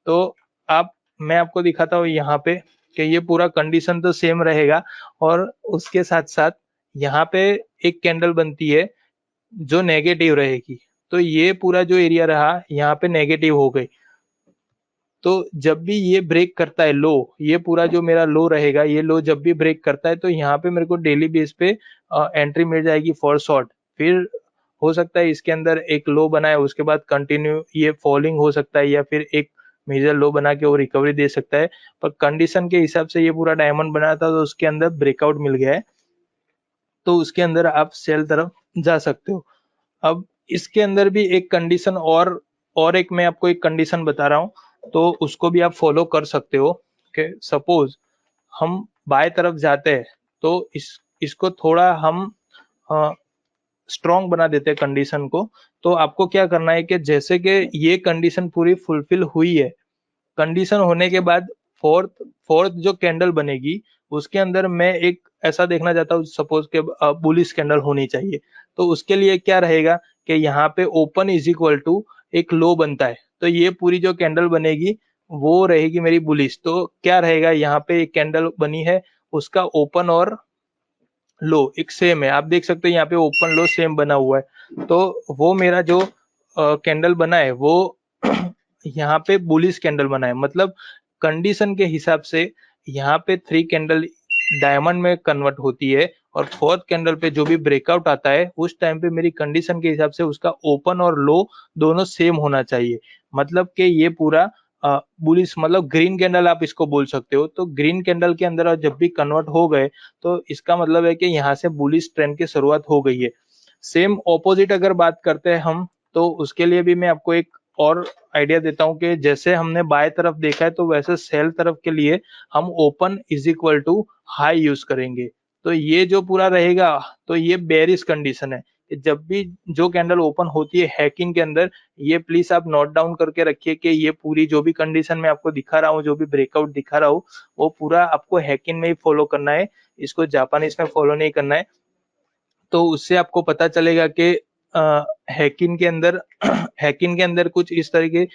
[SPEAKER 1] तो आप मैं आपको दिखाता हूँ यहाँ पे कि ये पूरा कंडीशन तो सेम रहेगा, और उसके साथ साथ यहाँ पे एक कैंडल बनती है जो नेगेटिव रहेगी। तो ये पूरा जो एरिया रहा यहाँ पे नेगेटिव हो गई। तो जब भी ये ब्रेक करता है लो, ये पूरा जो मेरा लो रहेगा, ये लो जब भी ब्रेक करता है तो यहाँ पे मेरे को डेली बेस पे एंट्री मिल जाएगी फॉर शॉर्ट। फिर हो सकता है इसके अंदर एक लो बनाए, उसके बाद कंटिन्यू ये फॉलिंग हो सकता है, या फिर एक मेजर लो बना के वो रिकवरी दे सकता है। पर कंडीशन के हिसाब से ये पूरा डायमंड बनाया था तो उसके अंदर ब्रेकआउट मिल गया है, तो उसके अंदर आप सेल तरफ जा सकते हो। अब इसके अंदर भी एक कंडीशन और एक मैं आपको एक कंडीशन बता रहा हूँ, तो उसको भी आप फॉलो कर सकते हो कि सपोज हम बाएं तरफ जाते हैं तो इसको थोड़ा हम स्ट्रॉन्ग बना देते हैं कंडीशन को। तो आपको क्या करना है कि जैसे कि ये कंडीशन पूरी फुलफिल हुई है, कंडीशन होने के बाद फोर्थ फोर्थ जो कैंडल बनेगी उसके अंदर मैं एक ऐसा देखना चाहता हूँ, सपोज के बुलिश कैंडल होनी चाहिए। तो उसके लिए क्या रहेगा कि यहाँ पे ओपन इज इक्वल टू एक लो बनता है, तो ये पूरी जो कैंडल बनेगी वो रहेगी मेरी बुलिश। तो क्या रहेगा, यहाँ पे एक कैंडल बनी है, उसका ओपन और लो एक सेम है, आप देख सकते हो यहाँ पे ओपन लो सेम बना हुआ है। तो वो मेरा जो कैंडल बना है वो यहाँ पे बुलिश कैंडल बना है, मतलब कंडीशन के हिसाब से यहाँ पे 3 कैंडल डायमंड में कन्वर्ट होती है, और फोर्थ कैंडल पे जो भी ब्रेकआउट आता है उस टाइम पे मेरी कंडीशन के हिसाब से उसका ओपन और लो दोनों सेम होना चाहिए। मतलब कि ये पूरा बुलिश, मतलब ग्रीन कैंडल आप इसको बोल सकते हो। तो ग्रीन कैंडल के अंदर जब भी कन्वर्ट हो गए तो इसका मतलब है कि यहाँ से बुलिश ट्रेंड की शुरुआत हो गई है। सेम ऑपोजिट अगर बात करते हैं हम, तो उसके लिए भी मैं आपको एक और आइडिया देता हूँ कि जैसे हमने बाएं तरफ देखा है तो वैसे सेल तरफ के लिए हम open is equal to high use करेंगे। तो ये जो पूरा रहेगा, तो ये बेरिश कंडीशन है कि जब भी जो कैंडल ओपन होती है हैकिंग के अंदर, ये प्लीज आप नोट डाउन करके रखिए कि ये पूरी जो भी कंडीशन मैं आपको दिखा रहा हूँ, जो भी ब्रेकआउट दिखा रहा हूँ, वो पूरा आपको हैकिंग में ही फॉलो करना है, इसको जापानीज में फॉलो नहीं करना है। तो उससे आपको पता चलेगा कि हैकिंग के अंदर हैकिंग के अंदर कुछ इस तरीके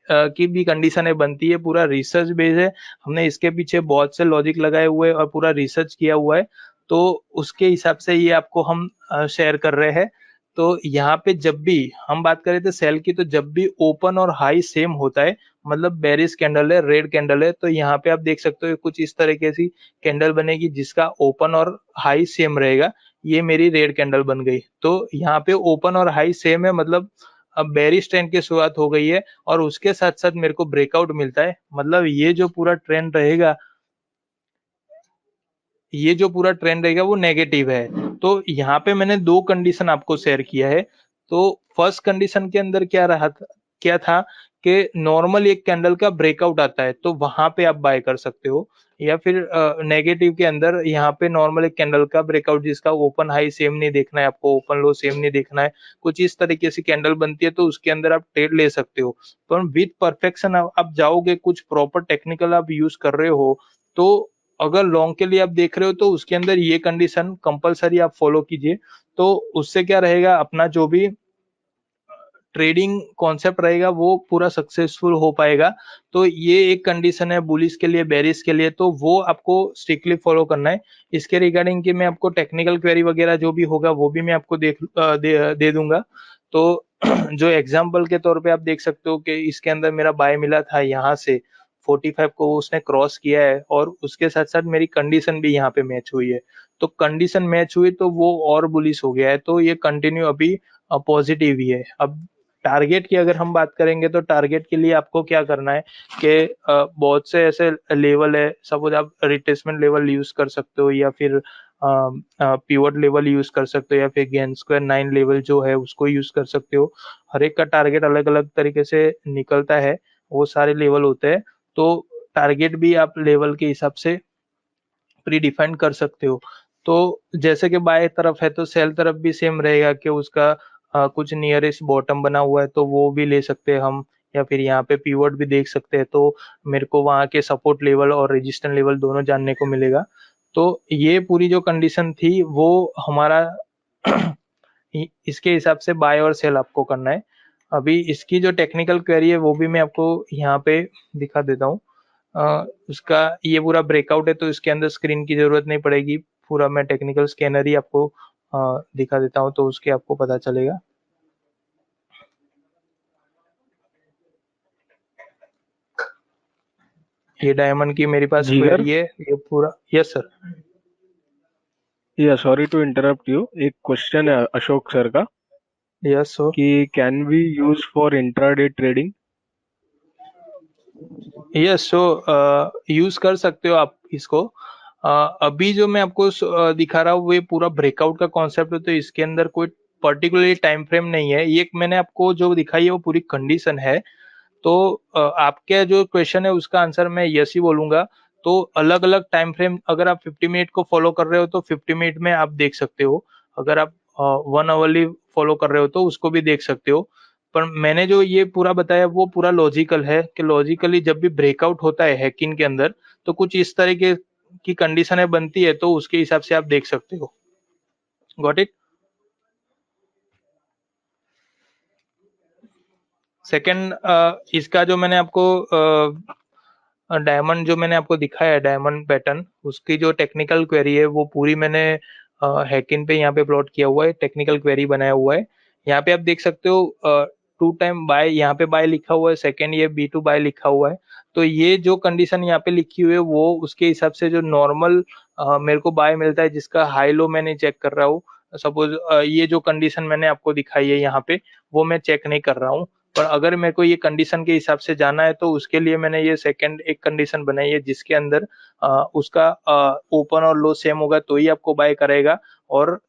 [SPEAKER 1] की भी कंडीशनें बनती है। पूरा रिसर्च बेस है, हमने इसके पीछे बहुत से लॉजिक लगाए हुए हैं और पूरा रिसर्च किया हुआ है, तो उसके हिसाब से ये आपको हम शेयर कर रहे हैं। तो यहाँ पे जब भी हम बात करें थे सेल की, तो जब भी ओपन और हाई सेम होता है, मतलब बेरिश कैंडल है, रेड कैंडल है, तो यहाँ पे आप देख सकते हो कुछ इस तरीके से कैंडल बनेगी जिसका ओपन और हाई सेम रहेगा। ये मेरी रेड कैंडल बन गई, तो यहाँ पे ओपन और हाई सेम है, मतलब अब बेरिश ट्रेंड की शुरुआत हो गई है, और उसके साथ साथ मेरे को ब्रेकआउट मिलता है। मतलब ये जो पूरा ट्रेंड रहेगा ये जो पूरा ट्रेंड रहेगा वो नेगेटिव है। तो यहाँ पे मैंने दो कंडीशन आपको शेयर किया है। तो फर्स्ट कंडीशन के अंदर क्या था कि नॉर्मल एक कैंडल का ब्रेकआउट आता है तो वहां पे आप बाय कर सकते हो, या फिर नेगेटिव के अंदर यहाँ पे नॉर्मल एक कैंडल का ब्रेकआउट जिसका ओपन हाई सेम नहीं देखना है आपको, ओपन लो सेम नहीं देखना है, कुछ इस तरीके से कैंडल बनती है तो उसके अंदर आप ट्रेड ले सकते हो। पर विथ परफेक्शन आप जाओगे, कुछ प्रॉपर टेक्निकल आप यूज कर रहे हो, तो अगर लॉन्ग के लिए आप देख रहे हो तो उसके अंदर ये कंडीशन कंपलसरी आप फॉलो कीजिए। तो उससे क्या रहेगा, अपना जो भी ट्रेडिंग कॉन्सेप्ट रहेगा वो पूरा सक्सेसफुल हो पाएगा। तो ये एक कंडीशन है बुलिश के लिए, बेरिश के लिए, तो वो आपको स्ट्रिक्टली फॉलो करना है। इसके रिगार्डिंग कि मैं आपको टेक्निकल क्वेरी वगैरह जो भी होगा वो भी मैं आपको दे दूंगा। तो जो एग्जांपल के तौर पे आप देख सकते हो कि इसके अंदर मेरा बाय मिला था यहाँ से 45 को उसने क्रॉस किया है, और उसके साथ साथ मेरी कंडीशन भी यहाँ पे मैच हुई है। तो कंडीशन मैच हुई तो वो और बुलिश हो गया है, तो ये कंटिन्यू अभी पॉजिटिव ही है। अब टारगेट की अगर हम बात करेंगे तो टारगेट के लिए आपको क्या करना है कि बहुत से ऐसे लेवल है, सपोज आप रिट्रेसमेंट लेवल यूज कर सकते हो, या फिर पिवट लेवल यूज कर सकते हो, या फिर गेन स्क्वायर 9 लेवल जो है उसको यूज कर सकते हो। हर एक का टारगेट अलग अलग तरीके से निकलता है, वो सारे लेवल होते हैं। तो टारगेट भी आप लेवल के हिसाब से प्री डिफाइन कर सकते हो। तो जैसे कि बाय तरफ है तो सेल तरफ भी सेम रहेगा कि उसका कुछ नियरेस्ट बॉटम बना हुआ है तो वो भी ले सकते हैं हम, या फिर यहाँ पे पीवट भी देख सकते हैं तो मेरे को वहाँ के सपोर्ट लेवल और रेजिस्टेंस लेवल दोनों जानने को मिलेगा। तो ये पूरी जो कंडीशन थी वो हमारा इसके हिसाब से बाय और सेल आपको करना है। अभी इसकी जो टेक्निकल क्वेरी है वो भी मैं आपको यहाँ पे दिखा देता हूँ। उसका ये पूरा ब्रेकआउट है तो इसके अंदर स्क्रीन की जरूरत नहीं पड़ेगी, पूरा मैं टेक्निकल स्कैनर ही आपको दिखा देता हूँ तो उसके आपको पता चलेगा। ये डायमंड की मेरे पास
[SPEAKER 3] जिगर,
[SPEAKER 1] क्वेरी है, ये पूरा। Yes sir.
[SPEAKER 3] Yeah sorry to interrupt you, एक क्वेश्चन है अशोक सर का
[SPEAKER 1] यस सर।
[SPEAKER 3] कि can we use for intraday trading?
[SPEAKER 1] Yes, so use कर सकते हो आप इसको। अभी जो मैं आपको दिखा रहा हूँ वो पूरा ब्रेकआउट का कॉन्सेप्ट है, तो इसके अंदर कोई पर्टिकुलरली टाइम फ्रेम नहीं है। ये मैंने आपको जो दिखाई है वो पूरी कंडीशन है। तो आपके जो क्वेश्चन है उसका आंसर मैं यस ही बोलूंगा। तो अलग अलग टाइम फ्रेम, अगर आप 50 मिनट को फॉलो कर रहे हो तो 50 मिनट में आप देख सकते हो, अगर आप 1 आवरली फॉलो कर रहे हो तो उसको भी देख सकते हो। पर मैंने जो ये पूरा बताया वो पूरा लॉजिकल है कि लॉजिकली जब भी ब्रेकआउट होता है हैकिंग के अंदर तो कुछ इस तरीके की कंडीशनें बनती है, तो उसके हिसाब से आप देख सकते हो। Got it. सेकंड, इसका जो मैंने आपको डायमंड जो मैंने आपको दिखाया है, डायमंड पैटर्न, उसकी जो टेक्निकल क्वेरी है वो पूरी मैंने हैकिन पे यहाँ पे प्लॉट किया हुआ है, टेक्निकल क्वेरी बनाया हुआ है। यहाँ पे आप देख सकते हो 2 टाइम बाय, यहाँ पे बाय लिखा हुआ है, सेकंड ये B2 बाय लिखा हुआ है। तो ये जो कंडीशन यहाँ पे लिखी हुई है वो उसके हिसाब से जो नॉर्मल मेरे को बाय मिलता है जिसका हाई लो मैंने चेक कर रहा हूँ। सपोज ये जो कंडीशन मैंने आपको दिखाई है यहाँ पे वो मैं चेक नहीं कर रहा हूँ, पर अगर मेरे को ये कंडीशन के हिसाब से जाना है तो उसके लिए मैंने ये सेकंड एक कंडीशन बनाई है जिसके अंदर उसका ओपन और लो सेम होगा तो ही आपको बाय करेगा, और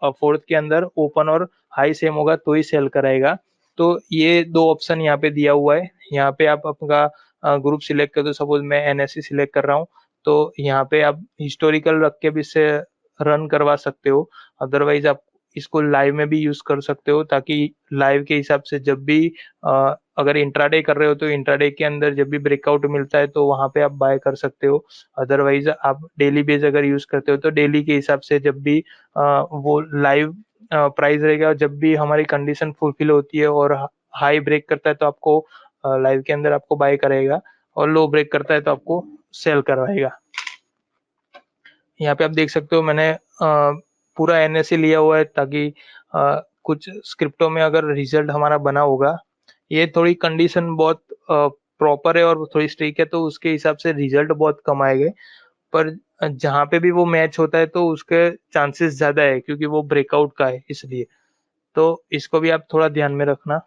[SPEAKER 1] फोर्थ के अंदर ओपन और हाई सेम होगा तो ही सेल कराएगा। तो ये दो ऑप्शन यहाँ पे दिया हुआ है। यहाँ पे आप अपना ग्रुप सिलेक्ट कर दो, सपोज मैं NSE सिलेक्ट कर रहा हूँ तो यहाँ पे आप हिस्टोरिकल रख के भी इससे रन करवा सकते हो। अदरवाइज आप इसको लाइव में भी यूज कर सकते हो, ताकि लाइव के हिसाब से जब भी अगर इंट्राडे कर रहे हो तो इंट्राडे के अंदर जब भी ब्रेकआउट मिलता है तो वहां पे आप बाय कर सकते हो। अदरवाइज आप डेली बेस अगर यूज करते हो तो डेली के हिसाब से जब भी वो लाइव प्राइस रहेगा, जब भी हमारी कंडीशन फुलफिल होती है और हाई ब्रेक करता है तो आपको लाइव के अंदर आपको बाय करेगा, और लो ब्रेक करता है तो आपको सेल करवाएगा। यहाँ पे आप देख सकते हो मैंने पूरा NSE लिया हुआ है ताकि कुछ स्क्रिप्टों में अगर रिजल्ट हमारा बना होगा, ये थोड़ी कंडीशन बहुत प्रॉपर है और थोड़ी स्ट्रिक्ट है तो उसके हिसाब से रिजल्ट बहुत कम आएंगे। पर जहाँ पे भी वो मैच होता है तो उसके चांसेस ज्यादा है क्योंकि वो ब्रेकआउट का है, इसलिए तो इसको भी आप थोड़ा ध्यान में रखना।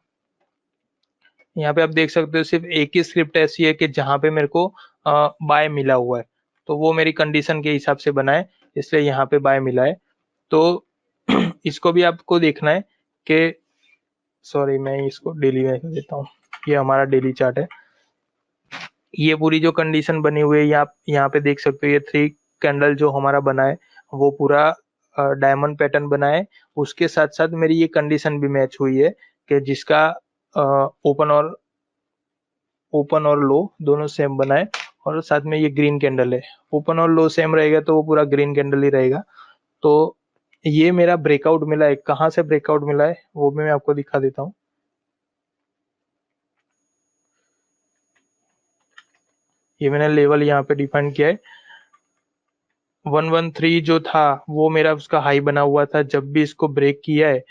[SPEAKER 1] यहाँ पे आप देख सकते हो सिर्फ एक ही स्क्रिप्ट ऐसी है कि जहाँ पे मेरे को बाय मिला हुआ है। तो वो मेरी कंडीशन के हिसाब से बना है, इसलिए यहाँ पे बाय मिला है। तो इसको भी आपको देखना है कि सॉरी मैं इसको डेली में कर देता हूँ। ये हमारा डेली चार्ट है। ये पूरी जो कंडीशन बनी हुई है यहाँ पे देख सकते हो, ये 3 कैंडल जो हमारा बना है वो पूरा डायमंड पैटर्न बना है। उसके साथ साथ मेरी ये कंडीशन भी मैच हुई है कि जिसका ओपन और लो दोनों सेम बना है, और साथ में ये ग्रीन कैंडल है। ओपन और लो सेम रहेगा तो वो पूरा ग्रीन कैंडल ही रहेगा। तो ये मेरा ब्रेकआउट मिला है। कहाँ से ब्रेकआउट मिला है वो भी मैं आपको दिखा देता हूँ। ये मैंने लेवल यहाँ पे डिफाइन किया है। 113 जो था वो मेरा उसका हाई बना हुआ था। जब भी इसको ब्रेक किया है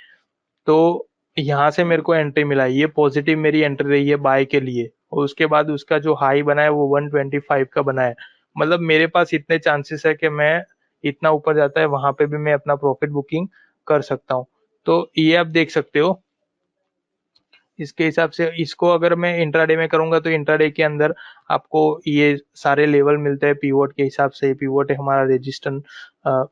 [SPEAKER 1] तो यहाँ से मेरे को एंट्री मिला है। ये पॉजिटिव मेरी एंट्री रही है बाय के लिए, और उसके बाद उसका जो हाई बना है वो 125 का बना है। मतलब मेरे पास इतने चांसेस है कि मैं इतना ऊपर जाता है वहां पे भी मैं अपना प्रॉफिट बुकिंग कर सकता हूँ। तो ये आप देख सकते हो। इसके हिसाब से इसको अगर मैं इंट्राडे में करूंगा तो इंट्राडे के अंदर आपको ये सारे लेवल मिलते हैं पिवोट के हिसाब से। पिवोट है हमारा रेजिस्टेंस,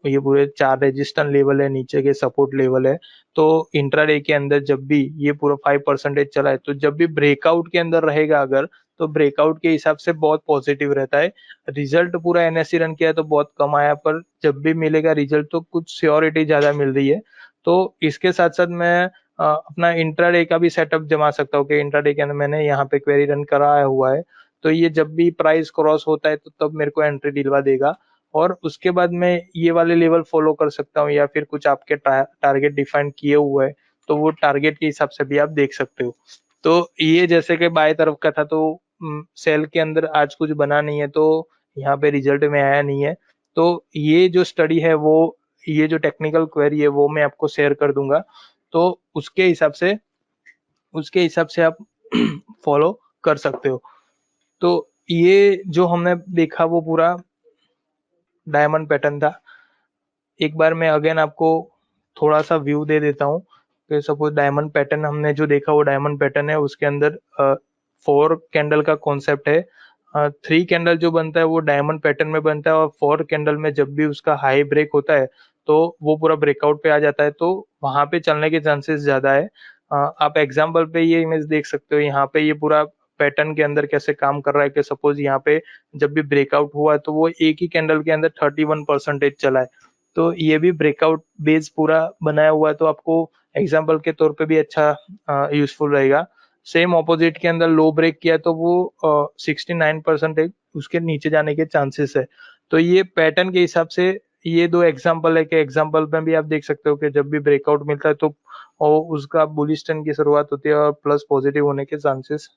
[SPEAKER 1] ये पूरे 4 रेजिस्टेंस लेवल है, नीचे के सपोर्ट लेवल है। तो इंट्राडे के अंदर जब भी ये पूरा 5% चला है तो जब भी ब्रेकआउट के अंदर रहेगा अगर, तो ब्रेकआउट के हिसाब से बहुत पॉजिटिव रहता है। रिजल्ट पूरा एनएससी रन किया तो बहुत कम आया, पर जब भी मिलेगा रिजल्ट तो कुछ श्योरिटी ज्यादा मिल रही है। तो इसके साथ साथ मैं अपना इंट्राडे का भी सेटअप जमा सकता हूँ कि इंट्राडे के अंदर मैंने यहाँ पे क्वेरी रन कराया हुआ है, तो ये जब भी प्राइस क्रॉस होता है तो तब मेरे को एंट्री दिलवा देगा। और उसके बाद मैं ये वाले लेवल फॉलो कर सकता हूँ, या फिर कुछ आपके टारगेट डिफाइन किए हुए है तो वो टारगेट के हिसाब से भी आप देख सकते हो। तो ये जैसे कि बाएं तरफ का था, तो सेल के अंदर आज कुछ बना नहीं है तो यहाँ पे रिजल्ट में आया नहीं है। तो ये जो स्टडी है वो, ये जो टेक्निकल क्वेरी है वो मैं आपको शेयर कर दूंगा। तो उसके हिसाब से आप फॉलो कर सकते हो। तो ये जो हमने देखा वो पूरा डायमंड पैटर्न था। एक बार मैं अगेन आपको थोड़ा सा व्यू दे देता हूँ कि सपोज डायमंड पैटर्न हमने जो देखा वो डायमंड पैटर्न है। उसके अंदर 4 कैंडल का कॉन्सेप्ट है। 3 कैंडल जो बनता है वो डायमंड पैटर्न में बनता है, और 4 कैंडल में जब भी उसका हाई ब्रेक होता है तो वो पूरा ब्रेकआउट पे आ जाता है, तो वहां पे चलने के चांसेस ज्यादा है। आप एग्जाम्पल पे ये इमेज देख सकते हो। यहाँ पे ये पूरा पैटर्न के अंदर कैसे काम कर रहा है कि सपोज यहाँ पे जब भी ब्रेकआउट हुआ है तो वो एक ही कैंडल के अंदर 31% चला है। तो ये भी ब्रेकआउट बेस पूरा बनाया हुआ है, तो आपको एग्जाम्पल के तौर पे भी अच्छा यूजफुल रहेगा। सेम ऑपोजिट के अंदर लो ब्रेक किया तो वो 69% उसके नीचे जाने के चांसेस है। तो ये पैटर्न के हिसाब से ये 2 एग्जाम्पल है कि एग्जाम्पल में भी आप देख सकते हो कि जब भी ब्रेकआउट मिलता है तो उसका बुलिश ट्रेंड की शुरुआत होती है और प्लस पॉजिटिव होने के चांसेस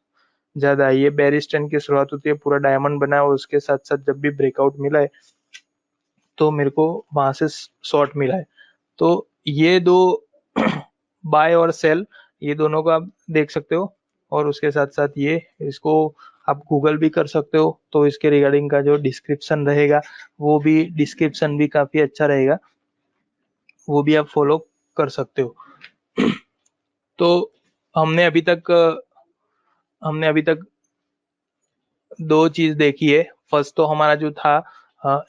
[SPEAKER 1] ज्यादा है। ये बेरिश ट्रेंड की शुरुआत होती है, पूरा डायमंड बना है, और उसके साथ साथ जब भी ब्रेकआउट मिला है तो मेरे को वहां से शॉर्ट मिला है। तो ये 2 बाय और सेल, ये दोनों को आप देख सकते हो। और उसके साथ साथ ये इसको आप गूगल भी कर सकते हो, तो इसके रिगार्डिंग का जो डिस्क्रिप्शन रहेगा वो भी डिस्क्रिप्शन भी काफी अच्छा रहेगा, वो भी आप फॉलो कर सकते हो। तो हमने अभी तक हमने अभी तक 2 चीज देखी है। फर्स्ट तो हमारा जो था,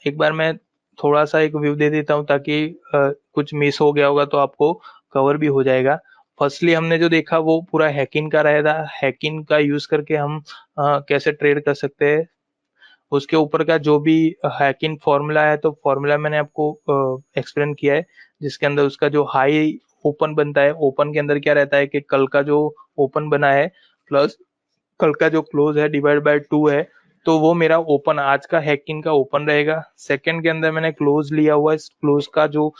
[SPEAKER 1] एक बार मैं थोड़ा सा एक व्यू दे देता हूँ ताकि कुछ मिस हो गया होगा तो आपको कवर भी हो जाएगा। फर्स्टली हमने जो देखा वो पूरा हैकिंग का रहा था। हैकिंग का यूज करके हम कैसे ट्रेड कर सकते हैं, उसके ऊपर का जो भी हैकिंग फॉर्मूला है, तो फॉर्मूला मैंने आपको एक्सप्लेन किया है, जिसके अंदर उसका जो हाई ओपन बनता है, ओपन के अंदर क्या रहता है कि कल का जो ओपन बना है प्लस कल का जो क्लोज है डिवाइड बाय 2 है, तो वो मेरा ओपन आज का हैकिंग का ओपन रहेगा। सेकंड के अंदर मैंने क्लोज लिया हुआ है, क्लोज का जो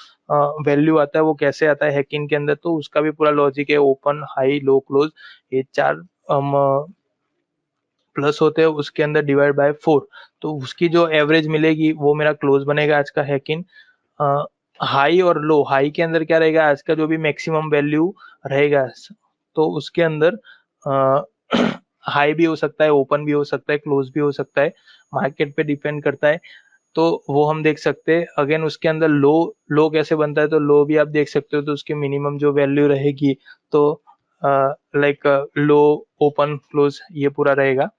[SPEAKER 1] वैल्यू आता है वो कैसे आता है हैकिंग के अंदर, तो उसका भी पूरा लॉजिक है। ओपन हाई लो क्लोज ये 4 प्लस होते हैं, उसके अंदर डिवाइड बाय 4, तो उसकी जो एवरेज मिलेगी वो मेरा क्लोज बनेगा आज का हैकिंग। हाई और लो, हाई के अंदर क्या रहेगा आज का जो भी मैक्सिमम वैल्यू रहेगा, तो उसके अंदर हाई भी हो सकता है, ओपन भी हो सकता है, क्लोज भी हो सकता है, मार्केट पे डिपेंड करता है। तो वो हम देख सकते हैं। अगेन उसके अंदर लो, लो कैसे बनता है, तो लो भी आप देख सकते हो, तो उसकी मिनिमम जो वैल्यू रहेगी तो लाइक लो ओपन क्लोज ये पूरा रहेगा।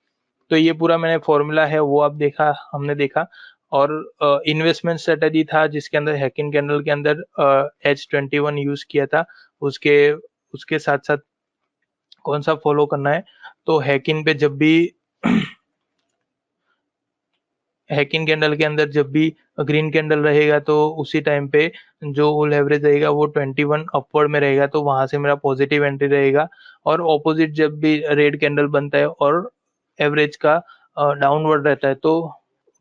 [SPEAKER 1] तो ये पूरा मैंने फॉर्मूला है वो आप देखा, हमने देखा। और इन्वेस्टमेंट स्ट्रेटेजी था जिसके अंदर हैकिंग कैंडल के अंदर H21 यूज किया था। उसके उसके साथ साथ कौन सा फॉलो करना है, तो हैकिंग पे जब भी हैकिंग कैंडल के अंदर जब भी ग्रीन कैंडल रहेगा तो उसी टाइम पे जो वोल एवरेज रहेगा वो 21 अपवर्ड में रहेगा, तो वहां से मेरा पॉजिटिव एंट्री रहेगा। और ऑपोजिट जब भी रेड कैंडल बनता है और एवरेज का डाउनवर्ड रहता है तो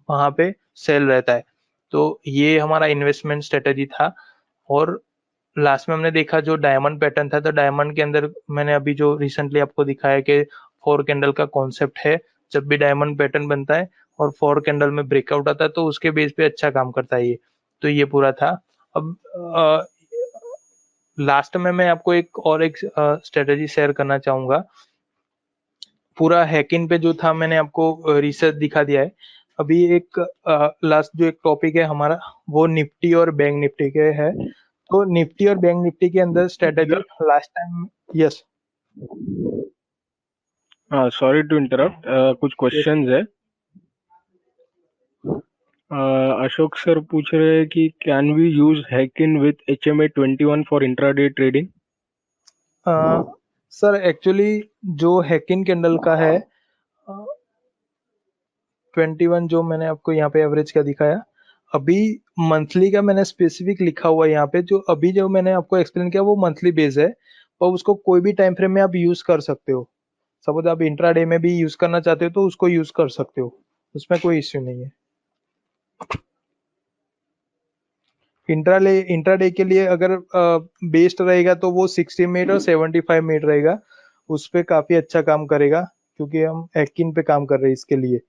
[SPEAKER 1] वहां पे सेल रहता है। तो ये हमारा इन्वेस्टमेंट स्ट्रेटेजी था। और लास्ट में हमने देखा जो डायमंड पैटर्न था, तो डायमंड के अंदर मैंने अभी जो रिसेंटली आपको दिखाया कि 4 कैंडल का कॉन्सेप्ट है। जब भी डायमंड पैटर्न बनता है और 4 कैंडल में ब्रेकआउट आता है तो उसके बेस पे अच्छा काम करता है ये। तो ये पूरा था। अब लास्ट में मैं आपको एक स्ट्रेटेजी शेयर करना चाहूंगा। पूरा हैकिंग पे जो था मैंने आपको रिसर्च दिखा दिया है। अभी एक लास्ट जो एक टॉपिक है हमारा वो निफ्टी और बैंक निफ्टी के है। तो निफ्टी और बैंक निफ्टी के अंदर स्ट्रेटेजी
[SPEAKER 3] जिगर
[SPEAKER 1] लास्ट टाइम। यस।
[SPEAKER 3] हाँ, सॉरी टू इंटरप्ट, कुछ क्वेश्चंस है। अशोक सर पूछ रहे हैं कि can we use heikin with HMA21 for intraday trading?
[SPEAKER 2] Sir actually जो हैकिंग कैंडल का है 21 जो मैंने आपको यहाँ पे एवरेज का दिखाया, अभी मंथली का मैंने स्पेसिफिक लिखा हुआ है यहाँ पे। जो अभी जो मैंने आपको एक्सप्लेन किया वो मंथली बेस है, और उसको कोई भी टाइम फ्रेम में आप यूज कर सकते हो। सपोज आप इंट्राडे में भी यूज करना चाहते हो तो उसको यूज कर सकते हो, उसमें कोई इश्यू नहीं है। इंट्राडे के लिए अगर बेस्ड रहेगा तो वो 60 मिनट और 75 मिनट रहेगा, उस पे काफी अच्छा काम करेगा क्योंकि हम हैकिंग पे काम कर रहे हैं इसके लिए।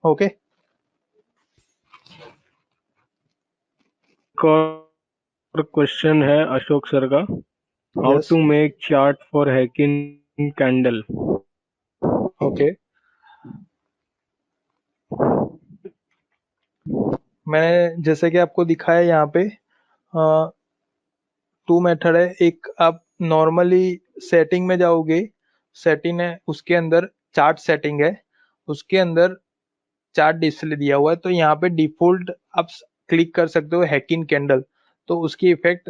[SPEAKER 2] ओके।
[SPEAKER 3] एक और क्वेश्चन है अशोक सर का, how
[SPEAKER 2] yes.
[SPEAKER 3] To make chart for heikin candle?
[SPEAKER 2] Okay. मैंने जैसे कि आपको दिखाया यहाँ पे टू मेथड है। एक आप नॉर्मली सेटिंग में जाओगे, सेटिंग है उसके अंदर चार्ट सेटिंग है, उसके अंदर चार्ट डिस्प्ले दिया हुआ है। तो यहाँ पे डिफॉल्ट आप क्लिक कर सकते हो हैकिंग कैंडल, तो उसकी इफेक्ट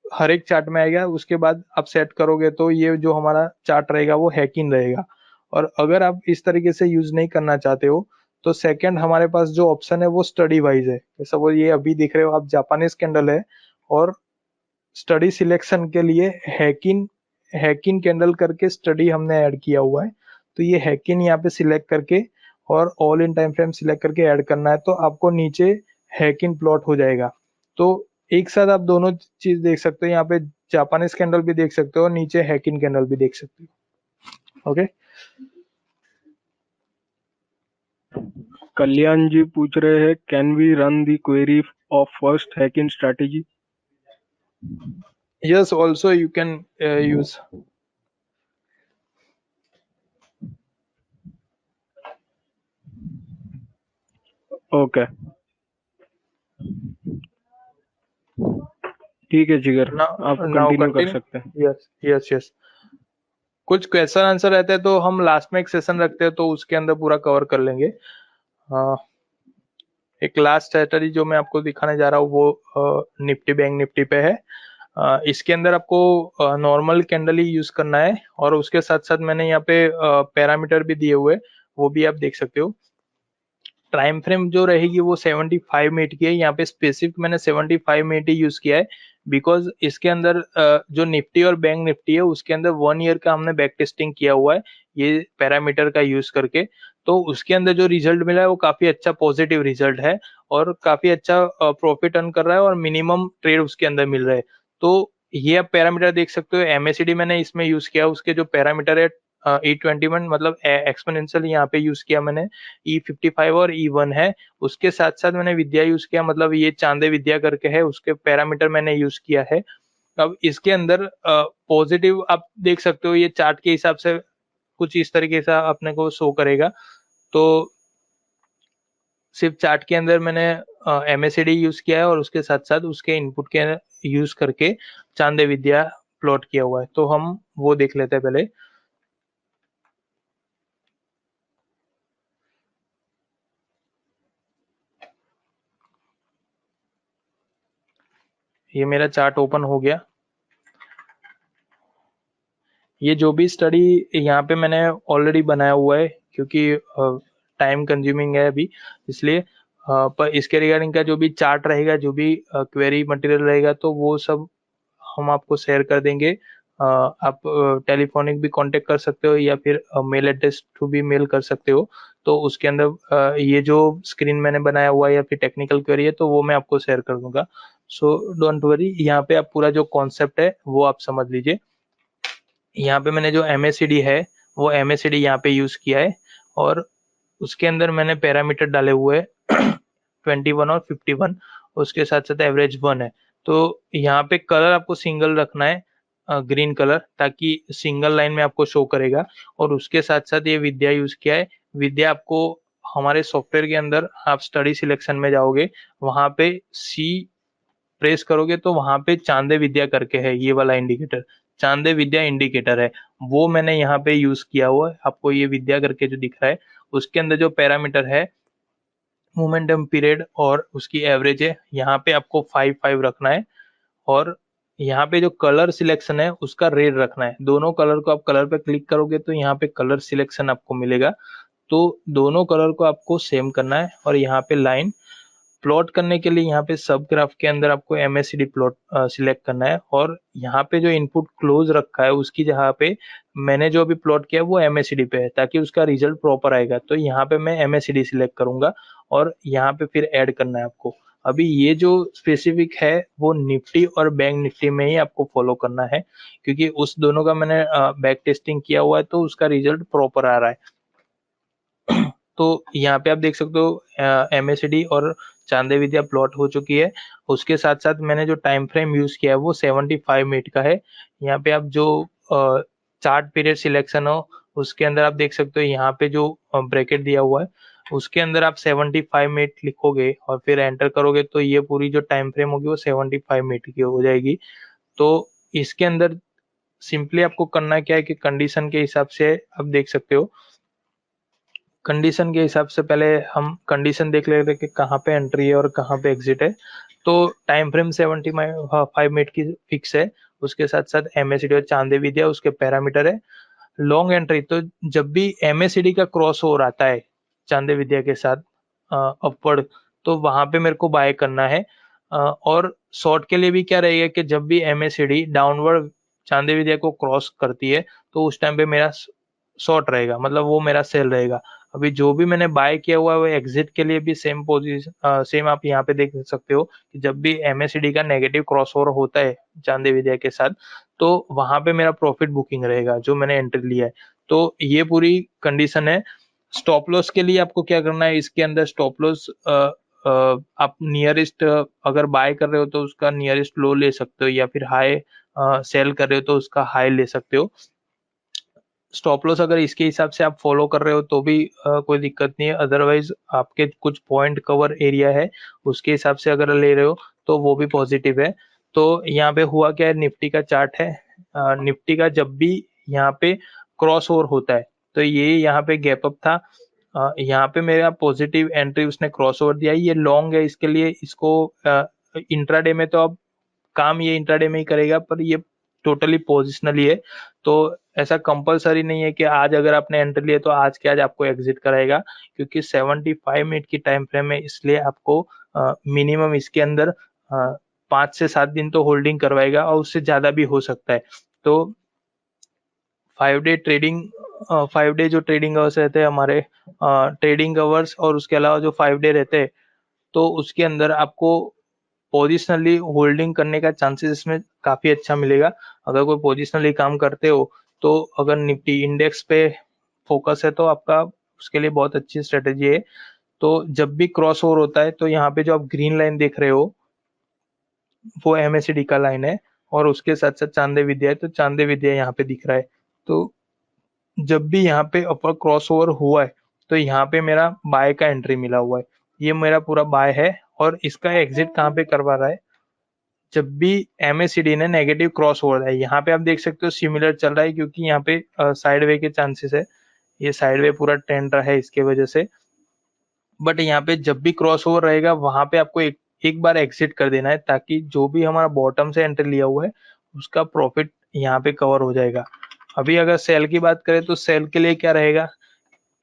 [SPEAKER 2] हर एक चार्ट में आएगा। उसके बाद आप सेट करोगे तो ये जो हमारा चार्ट रहेगा वो हैकिंग रहेगा। और अगर आप इस तरीके से यूज नहीं करना चाहते हो तो सेकंड हमारे पास जो ऑप्शन है वो स्टडी वाइज है। सपोज ये अभी दिख रहे हो आप जापानीज कैंडल है, और स्टडी सिलेक्शन के लिए हैकिंग हैकिंग कैंडल करके स्टडी हमने ऐड किया हुआ है। तो ये हैकिंग यहाँ पे सिलेक्ट करके और all in time frame select करके ऐड करना है, तो आपको नीचे हैकिंग प्लॉट हो जाएगा। तो एक साथ आप दोनों चीज देख सकते हो, यहाँ पे जापानीज कैंडल भी देख सकते हो और नीचे हैकिंग कैंडल भी देख सकते हो। ओके।
[SPEAKER 3] कल्याण जी पूछ रहे हैं, can we run the query of first heikin strategy?
[SPEAKER 2] Yes, also you can use.
[SPEAKER 3] Okay, ठीक है जिगर, आप
[SPEAKER 2] नाउ
[SPEAKER 3] कंटिन्यू कर
[SPEAKER 2] कंटिन्यू।
[SPEAKER 3] सकते हैं।
[SPEAKER 2] Yes yes yes. कुछ क्वेश्चन आंसर रहते हैं तो हम लास्ट में एक सेशन रखते हैं तो उसके अंदर पूरा कवर कर लेंगे। एक लास्ट स्ट्रेटजी जो मैं आपको दिखाने जा रहा हूँ वो निफ्टी बैंक निफ्टी पे है। इसके अंदर आपको नॉर्मल कैंडल ही यूज करना है, और उसके साथ साथ मैंने यहाँ पे पैरामीटर भी दिए हुए, वो भी आप देख सकते हो। टाइम फ्रेम जो रहेगी वो 75 मिनट की है। यहाँ पे स्पेसिफिक मैंने 75 मिनट ही यूज किया है, बिकॉज इसके अंदर जो निफ्टी और बैंक निफ्टी है उसके अंदर 1 ईयर का हमने बैक टेस्टिंग किया हुआ है ये पैरामीटर का यूज करके। तो उसके अंदर जो रिजल्ट मिला है वो काफी अच्छा पॉजिटिव रिजल्ट है, और काफी अच्छा प्रॉफिट अर्न कर रहा है और मिनिमम ट्रेड उसके अंदर मिल रहा है। तो ये आप पैरामीटर देख सकते हो। एमएसीडी मैंने इसमें यूज किया, उसके जो पैरामीटर है E21 मतलब एक्सपोनेंशियल यहाँ पे यूज किया मैंने। E55 और E1 है। उसके साथ साथ मैंने विद्या यूज किया, मतलब ये चांदे विद्या करके है, उसके पैरामीटर मैंने यूज किया है। अब इसके अंदर पॉजिटिव आप देख सकते हो, ये चार्ट के हिसाब से कुछ इस तरीके से अपने को शो करेगा। तो सिर्फ चार्ट के अंदर मैंने एमएसीडी यूज किया है और उसके साथ साथ उसके इनपुट के यूज करके चांदे विद्या प्लॉट किया हुआ है। तो हम वो देख लेते हैं पहले।
[SPEAKER 1] ये मेरा चार्ट ओपन हो गया। ये जो भी स्टडी यहाँ पे मैंने ऑलरेडी बनाया हुआ है, क्योंकि टाइम कंज्यूमिंग है अभी, इसलिए पर इसके रिगार्डिंग का जो भी चार्ट रहेगा, जो भी क्वेरी मटेरियल रहेगा, तो वो सब हम आपको शेयर कर देंगे। आप टेलीफोनिक भी कांटेक्ट कर सकते हो या फिर मेल एड्रेस थ्रू भी मेल कर सकते हो। तो उसके अंदर ये जो स्क्रीन मैंने बनाया हुआ है या फिर टेक्निकल क्वेरी है, तो वो मैं आपको शेयर कर दूंगा। सो डोंट वरी, यहाँ पे आप पूरा जो कॉन्सेप्ट है वो आप समझ लीजिए। यहाँ पे मैंने जो MACD है वो MACD यहाँ पे यूज किया है, और उसके अंदर मैंने पैरामीटर डाले हुए हैं 21 और 51, उसके साथ साथ एवरेज 1 है। तो यहाँ पे कलर आपको सिंगल रखना है, ग्रीन कलर, ताकि सिंगल लाइन में आपको शो करेगा। और उसके साथ साथ ये विद्या यूज किया है। विद्या आपको हमारे सॉफ्टवेयर के अंदर, आप स्टडी सिलेक्शन में जाओगे, वहां पे सी प्रेस करोगे तो वहां पे चांदे विद्या करके है, ये वाला इंडिकेटर चांदे विद्या इंडिकेटर है, वो मैंने यहाँ पे यूज किया हुआ है। आपको ये विद्या करके जो दिख रहा है, उसके अंदर जो पैरामीटर है मोमेंटम पीरियड और उसकी एवरेज है, यहाँ पे आपको 5 रखना है। और यहाँ पे जो कलर सिलेक्शन है उसका रेड रखना है। दोनों कलर को आप कलर पे क्लिक करोगे तो यहाँ पे कलर सिलेक्शन आपको मिलेगा। तो दोनों कलर को आपको सेम करना है। और यहाँ पे लाइन प्लॉट करने के लिए यहाँ पे सब ग्राफ के अंदर आपको MACD प्लॉट सिलेक्ट करना है। और यहाँ पे जो इनपुट क्लोज रखा है उसकी जगह पे मैंने जो भी प्लॉट किया है वो MACD पे है, ताकि उसका रिजल्ट प्रॉपर आएगा। तो यहाँ पे मैं MACD सिलेक्ट करूंगा और यहाँ पे फिर ऐड करना है आपको। अभी ये जो स्पेसिफिक है वो निफ्टी और बैंक निफ्टी में ही आपको फॉलो करना है, क्योंकि उस दोनों का मैंने बैक टेस्टिंग किया हुआ है, तो उसका रिजल्ट प्रॉपर आ रहा है। तो यहाँ पे आप देख सकते हो MACD और चांदे विद्या प्लॉट हो चुकी है। उसके साथ साथ मैंने जो टाइम फ्रेम यूज किया है वो 75 मिनट का है। यहाँ पे आप जो चार्ट पीरियड सिलेक्शन हो उसके अंदर आप देख सकते हो, यहाँ पे जो ब्रैकेट दिया हुआ है उसके अंदर आप 75 मिनट लिखोगे और फिर एंटर करोगे, तो ये पूरी जो टाइम फ्रेम होगी वो 75 मिनट की हो जाएगी। तो इसके अंदर सिंपली आपको करना क्या है कि कंडीशन के हिसाब से आप देख सकते हो। कंडीशन के हिसाब से पहले हम कंडीशन देख लेते हैं कि कहाँ पे एंट्री है और कहाँ पे एग्जिट है। तो टाइम फ्रेम 75 मिनट की फिक्स है। उसके साथ साथ MACD और चांदे विद्या उसके पैरामीटर है। लॉन्ग एंट्री, तो जब भी MACD का क्रॉस ओवर आता है चांदे विद्या के साथ अपवर्ड, तो वहां पे मेरे को बाय करना है। और शॉर्ट के लिए भी क्या रहेगा कि जब भी MACD डाउनवर्ड चांदे विद्या को क्रॉस करती है तो उस टाइम पे मेरा शॉर्ट रहेगा, मतलब वो मेरा सेल रहेगा। अभी जो भी मैंने बाय किया हुआ है वो एग्जिट के लिए भी सेम पोजीशन, सेम आप यहाँ पे देख सकते हो कि जब भी MACD का नेगेटिव क्रॉसओवर होता है चांदे विद्या के साथ, तो वहां पे मेरा प्रॉफिट बुकिंग रहेगा जो मैंने एंट्री लिया है। तो ये पूरी कंडीशन है। स्टॉप लॉस के लिए आपको क्या करना है, इसके अंदर स्टॉप लॉस आप नियरेस्ट, अगर बाय कर रहे हो तो उसका नियरेस्ट लो ले सकते हो, या फिर हाई सेल कर रहे हो तो उसका हाई ले सकते हो। स्टॉप लॉस अगर इसके हिसाब से आप फॉलो कर रहे हो तो भी कोई दिक्कत नहीं है। अदरवाइज आपके कुछ पॉइंट कवर एरिया है उसके हिसाब से अगर ले रहे हो तो वो भी पॉजिटिव है। तो यहाँ पे हुआ क्या है, निफ्टी का चार्ट है। निफ्टी का जब भी यहाँ पे क्रॉस ओवर होता है तो ये यहाँ पे गैप अप था। यहाँ पे मेरा पॉजिटिव एंट्री उसने क्रॉस ओवर दिया है। ये लॉन्ग है, इसके लिए इसको इंट्राडे में तो अब काम ये इंट्राडे में ही करेगा, पर ये टोटली पोजिशनली है। तो ऐसा कंपलसरी नहीं है कि आज अगर आपने एंट्री लिया तो आज के आज आपको एग्जिट कराएगा, क्योंकि 75 मिनट की टाइम फ्रेम है, इसलिए आपको मिनिमम इसके अंदर 5 से 7 दिन तो होल्डिंग करवाएगा और उससे ज्यादा भी हो सकता है। तो 5 डे ट्रेडिंग, 5 डे जो ट्रेडिंग आवर्स रहते हैं हमारे ट्रेडिंग आवर्स, और उसके अलावा जो 5 डे रहते हैं, तो उसके अंदर आपको पोजिशनली होल्डिंग करने का चांसेस इसमें काफी अच्छा मिलेगा। अगर कोई पोजिशनली काम करते हो तो अगर निफ्टी इंडेक्स पे फोकस है तो आपका उसके लिए बहुत अच्छी स्ट्रेटेजी है। तो जब भी क्रॉस ओवर होता है तो यहाँ पे जो आप ग्रीन लाइन देख रहे हो वो MACD का लाइन है, और उसके साथ साथ चांदे विद्या है, तो चांदे विद्या यहाँ पे दिख रहा है। तो जब भी यहाँ पे अपर क्रॉस ओवर हुआ है तो यहाँ पे मेरा बाय का एंट्री मिला हुआ है, ये मेरा पूरा बाय है। और इसका एग्जिट कहाँ पे करवा रहा है, जब भी MACD ने नेगेटिव क्रॉस ओवर है। यहाँ पे आप देख सकते हो सिमिलर चल रहा है, क्योंकि यहाँ पे साइडवे के चांसेस है, ये साइडवे पूरा ट्रेंड रहा है इसके वजह से। बट यहाँ पे जब भी क्रॉस ओवर रहेगा वहां पे आपको एक एक बार एग्जिट कर देना है, ताकि जो भी हमारा बॉटम से एंट्री लिया हुआ है उसका प्रॉफिट यहाँ पे कवर हो जाएगा। अभी अगर सेल की बात करें तो सेल के लिए क्या रहेगा,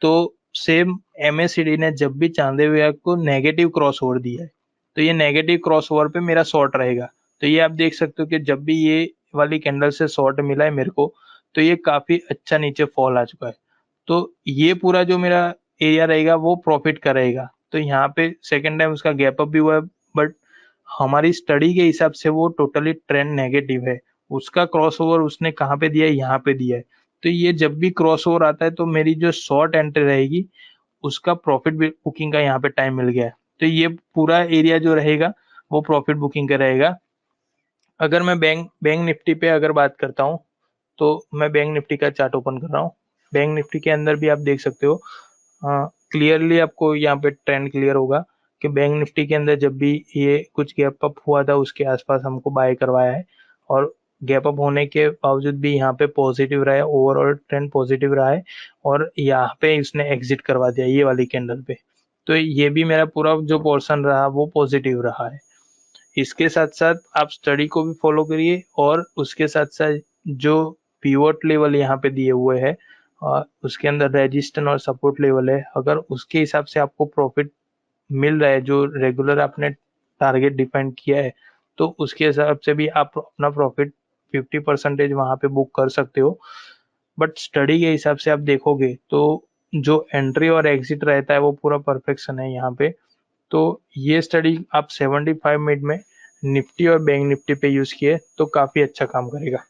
[SPEAKER 1] तो सेम MACD ने जब भी चांदे हुए को नेगेटिव क्रॉस ओवर दिया है, तो ये नेगेटिव क्रॉस ओवर पे मेरा शॉर्ट रहेगा। तो ये आप देख सकते हो कि जब भी ये वाली कैंडल से शॉर्ट मिला है मेरे को, तो ये काफी अच्छा नीचे फॉल आ चुका है। तो ये पूरा जो मेरा एरिया रहेगा वो प्रॉफिट का रहेगा। तो यहाँ पे सेकेंड टाइम उसका गैप अप भी हुआ है, बट हमारी स्टडी के हिसाब से वो टोटली ट्रेंड नेगेटिव है। उसका क्रॉस ओवर उसने कहाँ पे दिया है, यहाँ पे दिया है। तो ये जब भी क्रॉस ओवर आता है तो मेरी जो शॉर्ट एंट्री रहेगी उसका प्रॉफिट बुकिंग का यहाँ पे टाइम मिल गया है। तो ये पूरा एरिया जो रहेगा वो प्रॉफिट बुकिंग का रहेगा। अगर मैं बैंक निफ्टी पे अगर बात करता हूँ, तो मैं बैंक निफ्टी का चार्ट ओपन कर रहा हूँ। बैंक निफ्टी के अंदर भी आप देख सकते हो क्लियरली, आपको यहाँ पे ट्रेंड क्लियर होगा कि बैंक निफ्टी के अंदर जब भी ये कुछ गैप अप हुआ था उसके आसपास हमको बाय करवाया है, और गैप अप होने के बावजूद भी यहाँ पे पॉजिटिव रहा है, ओवरऑल ट्रेंड पॉजिटिव रहा है, और यहाँ पे इसने एग्जिट करवा दिया ये वाली कैंडल पे। तो ये भी मेरा पूरा जो पोर्शन रहा वो पॉजिटिव रहा है। इसके साथ साथ आप स्टडी को भी फॉलो करिए, और उसके साथ साथ जो पिवट लेवल यहाँ पे दिए हुए हैं उसके अंदर रेजिस्टेंस और सपोर्ट लेवल है, अगर उसके हिसाब से आपको प्रॉफिट मिल रहा है जो रेगुलर आपने टारगेट डिफाइन किया है, तो उसके हिसाब से भी आप अपना प्रॉफिट 50% वहां पे बुक कर सकते हो। बट स्टडी के हिसाब से आप देखोगे तो जो एंट्री और एग्जिट रहता है वो पूरा परफेक्शन है यहाँ पे। तो ये स्टडी आप 75 मिनट में निफ्टी और बैंक निफ्टी पे यूज किए तो काफी अच्छा काम करेगा।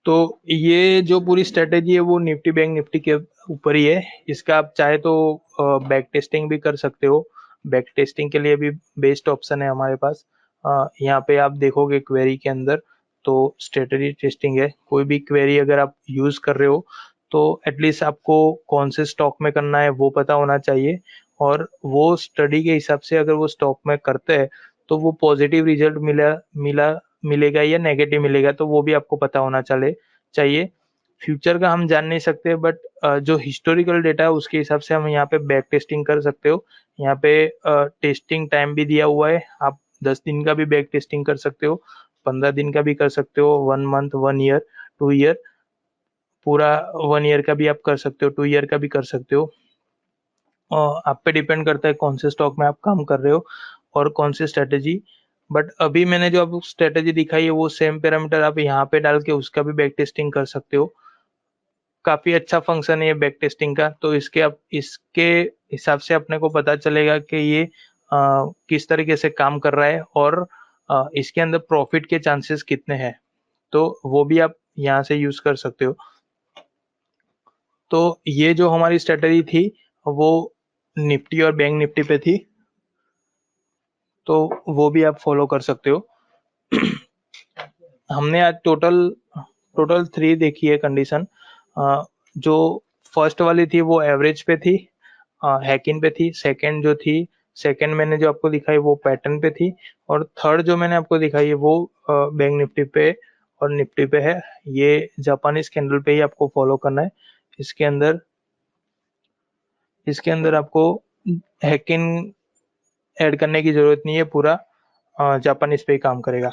[SPEAKER 1] तो ये जो पूरी स्ट्रेटेजी है वो निफ्टी बैंक निफ्टी के ऊपर ही है। इसका आप चाहे तो बैक टेस्टिंग भी कर सकते हो। बैक टेस्टिंग के लिए भी बेस्ट ऑप्शन है हमारे पास। यहाँ पे आप देखोगे क्वेरी के अंदर तो स्ट्रेटेजी टेस्टिंग है। कोई भी क्वेरी अगर आप यूज कर रहे हो तो एटलीस्ट आपको कौन से स्टॉक में करना है वो पता होना चाहिए, और वो स्टडी के हिसाब से अगर वो स्टॉक में करते हैं तो वो पॉजिटिव रिजल्ट मिलेगा या नेगेटिव मिलेगा, तो वो भी आपको पता होना चाहिए। फ्यूचर का हम जान नहीं सकते, बट जो हिस्टोरिकल डेटा है उसके हिसाब से हम यहाँ पे बैक टेस्टिंग कर सकते हो। यहाँ पे टेस्टिंग टाइम भी दिया हुआ है, आप 10 दिन का भी बैक टेस्टिंग कर सकते हो, 15 दिन का भी कर सकते हो, 1 मंथ, 1 ईयर, 2 ईयर, पूरा 1 ईयर का भी आप कर सकते हो, 2 ईयर का भी कर सकते हो। आप पे डिपेंड करता है कौन से स्टॉक में आप काम कर रहे हो और कौन सी स्ट्रेटेजी। बट अभी मैंने जो आपको स्ट्रेटेजी दिखाई है वो सेम पैरामीटर आप यहाँ पे डाल के उसका भी बैक टेस्टिंग कर सकते हो। काफी अच्छा फंक्शन है ये बैक टेस्टिंग का। तो इसके हिसाब से अपने को पता चलेगा कि ये किस तरीके से काम कर रहा है, और इसके अंदर प्रॉफिट के चांसेस कितने हैं, तो वो भी आप यहाँ से यूज कर सकते हो। तो ये जो हमारी स्ट्रेटेजी थी वो निफ्टी और बैंक निफ्टी पे थी, तो वो भी आप फॉलो कर सकते हो। हमने आज टोटल 3 देखी है कंडीशन। जो फर्स्ट वाली थी वो एवरेज पे थी, हैकिन पे थी। सेकंड मैंने जो आपको दिखाई वो पैटर्न पे थी, और थर्ड जो मैंने आपको दिखाई है वो बैंक निफ्टी पे और निफ्टी पे है। ये जापानीज कैंडल पे ही आपको फॉलो करना है। इसके अंदर आपको हैकिन ऐड करने की जरूरत नहीं है, पूरा जापानीज पे ही काम करेगा।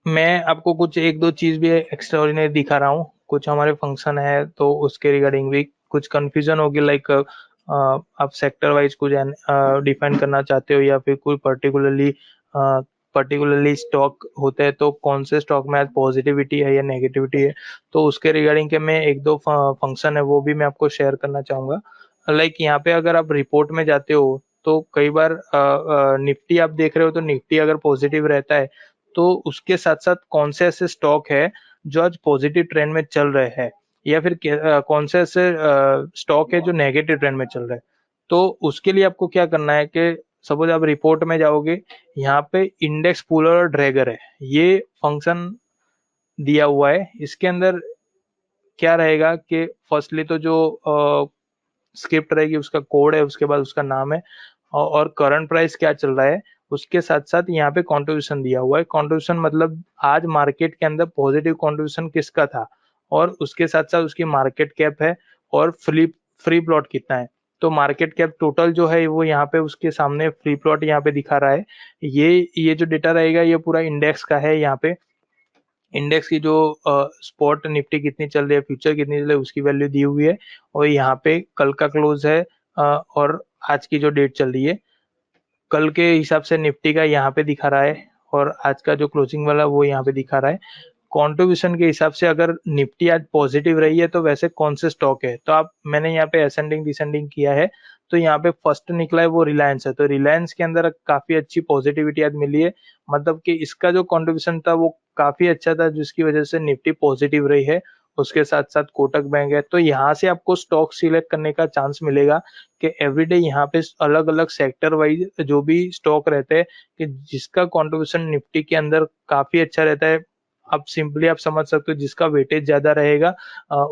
[SPEAKER 1] मैं आपको कुछ 1-2 चीज भी एक्स्ट्राऑर्डिनरी दिखा रहा हूँ। कुछ हमारे फंक्शन है तो उसके रिगार्डिंग भी कुछ कंफ्यूजन होगी, लाइक आप सेक्टर वाइज कुछ डिफाइन करना चाहते हो, या फिर कोई पर्टिकुलरली स्टॉक होते हैं तो कौन से स्टॉक में आज पॉजिटिविटी है या नेगेटिविटी है, तो उसके रिगार्डिंग के मैं 1-2 फंक्शन है वो भी मैं आपको शेयर करना चाहूंगा। लाइक यहाँ पे अगर आप रिपोर्ट में जाते हो तो कई बार निफ्टी आप देख रहे हो तो निफ्टी अगर पॉजिटिव रहता है तो उसके साथ साथ कौन से ऐसे स्टॉक है जो आज पॉजिटिव ट्रेंड में चल रहे हैं, या फिर कौन से ऐसे स्टॉक है जो नेगेटिव ट्रेंड में चल रहे हैं। तो उसके लिए आपको क्या करना है कि सपोज आप रिपोर्ट में जाओगे, यहाँ पे इंडेक्स पुलर और ड्रैगर है, ये फंक्शन दिया हुआ है। इसके अंदर क्या रहेगा कि फर्स्टली तो जो स्क्रिप्ट रहेगी उसका कोड है, उसके बाद उसका नाम है, और करंट प्राइस क्या चल रहा है, उसके साथ साथ यहाँ पे कंट्रीब्यूशन दिया हुआ है। कंट्रीब्यूशन मतलब आज मार्केट के अंदर पॉजिटिव कंट्रीब्यूशन किसका था, और उसके साथ साथ उसकी मार्केट कैप है, और फ्री प्लॉट कितना है। तो मार्केट कैप टोटल जो है वो यहाँ पे उसके सामने फ्री प्लॉट यहाँ पे दिखा रहा है। ये जो डेटा रहेगा ये पूरा इंडेक्स का है। यहाँ पे इंडेक्स की जो स्पॉट निफ्टी कितनी चल रही है, फ्यूचर कितनी चल रही है, उसकी वैल्यू दी हुई है। और यहाँ पे कल का क्लोज है और आज की जो डेट चल रही है, कल के हिसाब से निफ्टी का यहाँ पे दिखा रहा है और आज का जो क्लोजिंग वाला वो यहाँ पे दिखा रहा है। कंट्रीब्यूशन के हिसाब से अगर निफ्टी आज पॉजिटिव रही है तो वैसे कौन से स्टॉक है, तो मैंने यहाँ पे असेंडिंग डिसेंडिंग किया है। तो यहाँ पे फर्स्ट निकला है वो रिलायंस है। तो रिलायंस के अंदर काफी अच्छी पॉजिटिविटी आज मिली है, मतलब कि इसका जो कंट्रीब्यूशन था वो काफी अच्छा था, जिसकी वजह से निफ्टी पॉजिटिव रही है। उसके साथ साथ कोटक बैंक है। तो यहाँ से आपको स्टॉक सिलेक्ट करने का चांस मिलेगा कि एवरीडे यहाँ पे अलग अलग सेक्टर वाइज जो भी स्टॉक रहते हैं कि जिसका कंट्रीब्यूशन निफ्टी के अंदर काफी अच्छा रहता है। आप सिंपली आप समझ सकते हो जिसका वेटेज ज्यादा रहेगा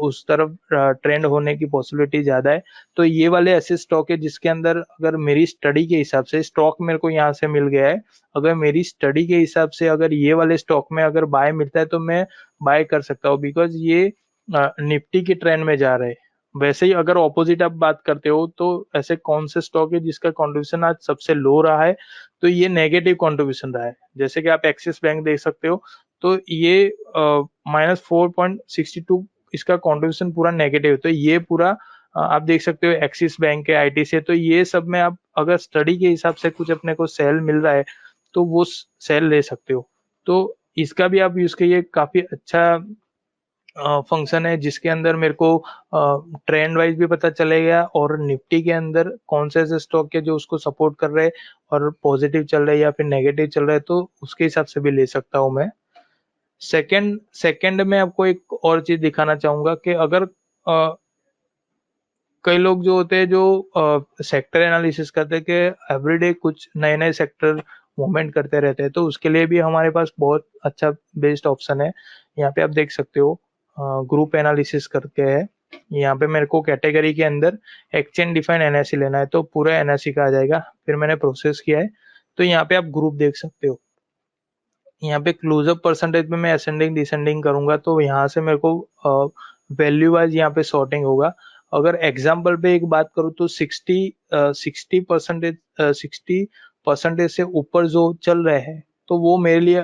[SPEAKER 1] उस तरफ ट्रेंड होने की पॉसिबिलिटी ज्यादा है। तो ये वाले ऐसे स्टॉक है जिसके अंदर अगर मेरी स्टडी के हिसाब से स्टॉक मेरे को यहाँ से मिल गया है, अगर मेरी स्टडी के हिसाब से अगर ये वाले स्टॉक में अगर बाय मिलता है तो मैं बाय कर सकता हूँ, बिकॉज ये निफ्टी की ट्रेंड में जा रहे हैं। वैसे ही अगर ऑपोजिट आप बात करते हो तो ऐसे कौन से स्टॉक है जिसका कंट्रीब्यूशन आज सबसे लो रहा है, तो ये नेगेटिव कंट्रीब्यूशन रहा है। जैसे कि आप एक्सिस बैंक देख सकते हो, तो ये -4.62 इसका कंट्रीब्यूशन पूरा नेगेटिव है। तो ये पूरा आप देख सकते हो एक्सिस बैंक के आईटीसी है। तो ये सब में आप अगर स्टडी के हिसाब से कुछ अपने को सेल मिल रहा है तो वो सेल ले सकते हो। तो इसका भी आप यूज करिए, काफी अच्छा फंक्शन है जिसके अंदर मेरे को ट्रेंड वाइज भी पता चलेगा और निफ्टी के अंदर कौन से ऐसे स्टॉक है जो उसको सपोर्ट कर रहे हैं और पॉजिटिव चल रहे हैं या फिर नेगेटिव चल रहा है, तो उसके हिसाब से भी ले सकता हूँ मैं। सेकंड में आपको एक और चीज दिखाना चाहूंगा कि अगर कई लोग जो होते हैं जो सेक्टर एनालिसिस करते हैं कि एवरीडे कुछ नए नए सेक्टर मूवमेंट करते रहते हैं, तो उसके लिए भी हमारे पास बहुत अच्छा बेस्ट ऑप्शन है। यहाँ पे आप देख सकते हो ग्रुप एनालिसिस करके है। यहाँ पे मेरे को कैटेगरी के अंदर एक्सचेंज डिफाइंड एनएससी लेना है, तो पूरा एनएससी का आ जाएगा। फिर मैंने प्रोसेस किया है, तो यहाँ पे आप ग्रुप देख सकते हो। यहाँ पे क्लोजअप परसेंटेज में मैं असेंडिंग डिसेंडिंग करूंगा, तो यहाँ से मेरे को वैल्यू वाइज यहाँ पे सॉर्टिंग होगा। अगर एग्जाम्पल पे एक बात करूँ तो 60% से ऊपर जो चल रहे हैं तो वो मेरे लिए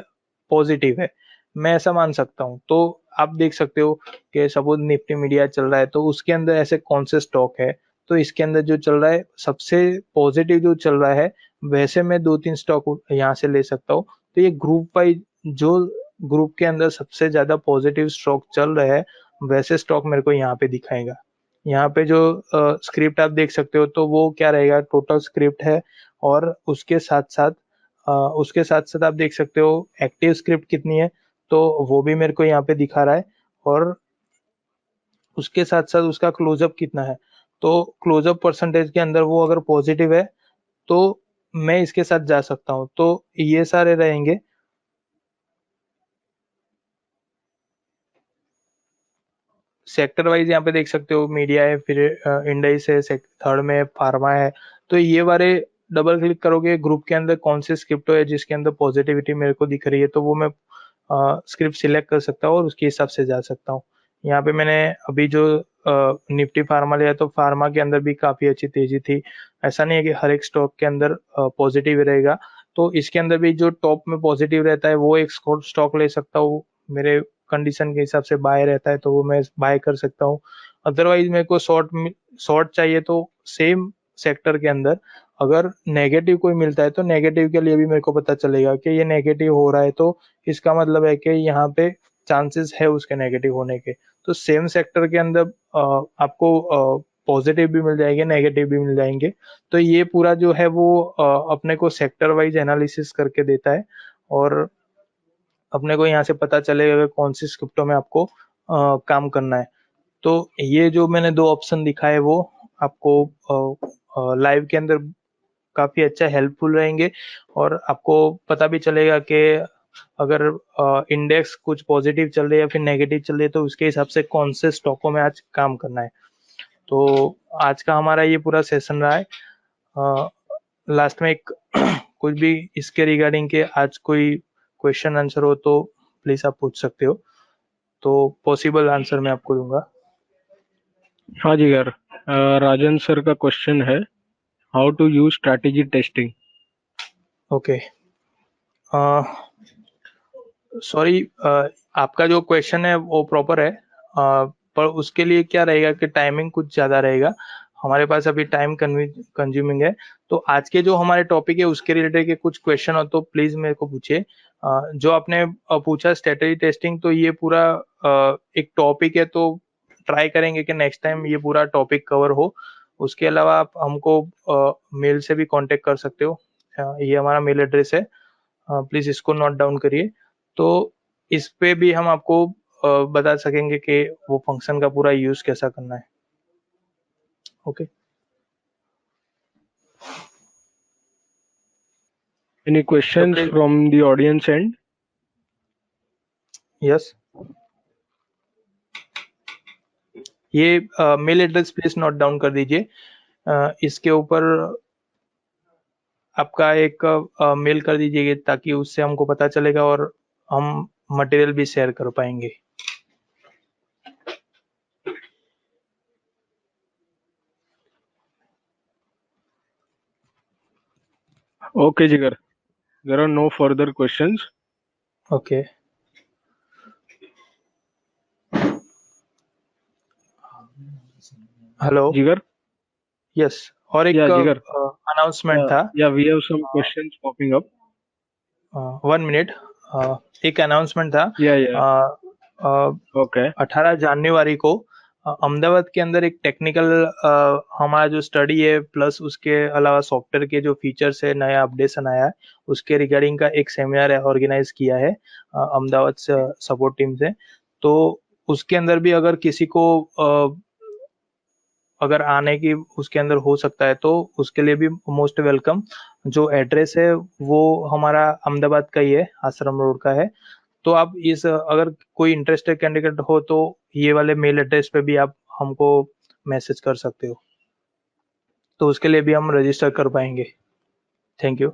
[SPEAKER 1] पॉजिटिव है, मैं ऐसा मान सकता हूँ। तो आप देख सकते हो कि सपोज निफ्टी मीडिया चल रहा है तो उसके अंदर ऐसे कौन से स्टॉक है, तो इसके अंदर जो चल रहा है सबसे पॉजिटिव जो चल रहा है वैसे मैं 2-3 स्टॉक यहाँ से ले सकता हूँ। तो ये ग्रुप वाइज जो ग्रुप के अंदर सबसे ज्यादा पॉजिटिव स्टॉक चल रहे हैं वैसे स्टॉक मेरे को यहाँ पे दिखाएगा। यहाँ पे जो स्क्रिप्ट आप देख सकते हो तो वो क्या रहेगा, टोटल स्क्रिप्ट है और उसके साथ साथ आप देख सकते हो एक्टिव स्क्रिप्ट कितनी है, तो वो भी मेरे को यहाँ पे दिखा रहा है। और उसके साथ साथ उसका क्लोजअप कितना है, तो क्लोजअप परसेंटेज के अंदर वो अगर पॉजिटिव है तो मैं इसके साथ जा सकता हूँ। तो ये सारे रहेंगे। सेक्टर वाइज यहाँ पे देख सकते हो मीडिया है, फिर इंडस है, थर्ड में फार्मा है। तो ये वाले डबल क्लिक करोगे ग्रुप के अंदर कौन से स्क्रिप्टो है जिसके अंदर पॉजिटिविटी मेरे को दिख रही है, तो वो मैं स्क्रिप्ट सिलेक्ट कर सकता हूँ और उसके हिसाब से जा सकता हूँ। यहाँ पे मैंने अभी जो निफ्टी फार्मा लिया तो फार्मा के अंदर भी काफी अच्छी तेजी थी। ऐसा नहीं है कि हर एक स्टॉक के अंदर पॉजिटिव रहेगा, तो इसके अंदर भी जो टॉप में पॉजिटिव रहता है वो एक स्टॉक ले सकता हूँ। मेरे कंडीशन के हिसाब से बाय रहता है तो वो मैं बाय कर सकता हूँ। अदरवाइज मेरे को शॉर्ट चाहिए तो सेम सेक्टर के अंदर अगर नेगेटिव कोई मिलता है तो नेगेटिव के लिए भी मेरे को पता चलेगा कि ये नेगेटिव हो रहा है, तो इसका मतलब है कि यहाँ पे चांसेस है उसके नेगेटिव होने के। तो सेम सेक्टर के अंदर आपको पॉजिटिव भी मिल जाएंगे, नेगेटिव भी मिल जाएंगे। तो ये पूरा जो है वो अपने को सेक्टर वाइज एनालिसिस करके देता है और अपने को यहाँ से पता चलेगा कि कौन सी स्क्रिप्टों में आपको काम करना है। तो ये जो मैंने 2 ऑप्शन दिखाए वो आपको लाइव के अंदर काफी अच्छा हेल्पफुल रहेंगे और आपको पता भी चलेगा कि अगर इंडेक्स कुछ पॉजिटिव चल रही है या फिर नेगेटिव चल रही है तो उसके हिसाब से कौन से स्टॉकों में आज काम करना है। तो आज का हमारा ये पूरा सेशन रहा है। लास्ट में एक कुछ भी इसके रिगार्डिंग के आज कोई क्वेश्चन आंसर हो तो प्लीज आप पूछ सकते हो, तो पॉसिबल आंसर मैं आपको दूंगा।
[SPEAKER 3] हाँ जी यार, राजन सर का क्वेश्चन है, how to use strategy testing.
[SPEAKER 1] Okay, sorry, आपका जो क्वेश्चन है वो प्रॉपर है, पर उसके लिए क्या रहेगा कि टाइमिंग कुछ ज़्यादा रहेगा, हमारे पास अभी टाइम कंज्यूमिंग है। तो आज के जो हमारे टॉपिक है उसके रिलेटेड के कुछ क्वेश्चन हो तो प्लीज मेरे को पूछिए। जो आपने पूछा स्ट्रेटेजी टेस्टिंग, तो ये पूरा एक टॉपिक है, तो ट्राई करेंगे कि नेक्स्ट टाइम ये पूरा टॉपिक कवर हो। उसके अलावा आप हमको मेल से भी कांटेक्ट कर सकते हो, ये हमारा मेल एड्रेस है, प्लीज इसको नोट डाउन करिए। तो इस पे भी हम आपको बता सकेंगे कि वो फंक्शन का पूरा यूज कैसा करना है। Okay,
[SPEAKER 3] any questions
[SPEAKER 1] please-
[SPEAKER 3] from the audience end?
[SPEAKER 1] Yes, ये mail address please note down कर दीजिए। इसके ऊपर आपका एक मेल कर दीजिए ताकि उससे हमको पता चलेगा और हम मटेरियल भी शेयर कर पाएंगे।
[SPEAKER 3] Okay, Jigar. There are no further questions.
[SPEAKER 1] Okay, hello,
[SPEAKER 3] Jigar?
[SPEAKER 1] Yes, और एक
[SPEAKER 3] Yeah, Jigar.
[SPEAKER 1] अनाउंसमेंट था।
[SPEAKER 3] Yeah, we have some questions popping up.
[SPEAKER 1] 1 minute, एक अनाउंसमेंट था।
[SPEAKER 3] Yeah. Okay.
[SPEAKER 1] 18 जनवरी को अहमदाबाद के अंदर एक टेक्निकल हमारा जो स्टडी है प्लस उसके अलावा सॉफ्टवेयर के जो फीचर्स है, नया अपडेशन आया है, उसके रिगार्डिंग का एक सेमिनार ऑर्गेनाइज किया है अहमदाबाद से सपोर्ट टीम से। तो उसके अंदर भी अगर किसी को अगर आने की उसके अंदर हो सकता है तो उसके लिए भी मोस्ट वेलकम। जो एड्रेस है वो हमारा अहमदाबाद का ही है, आश्रम रोड का है। तो आप इस अगर कोई इंटरेस्टेड कैंडिडेट हो तो ये वाले मेल एड्रेस पे भी आप हमको मैसेज कर सकते हो, तो उसके लिए भी हम रजिस्टर कर पाएंगे। Thank you.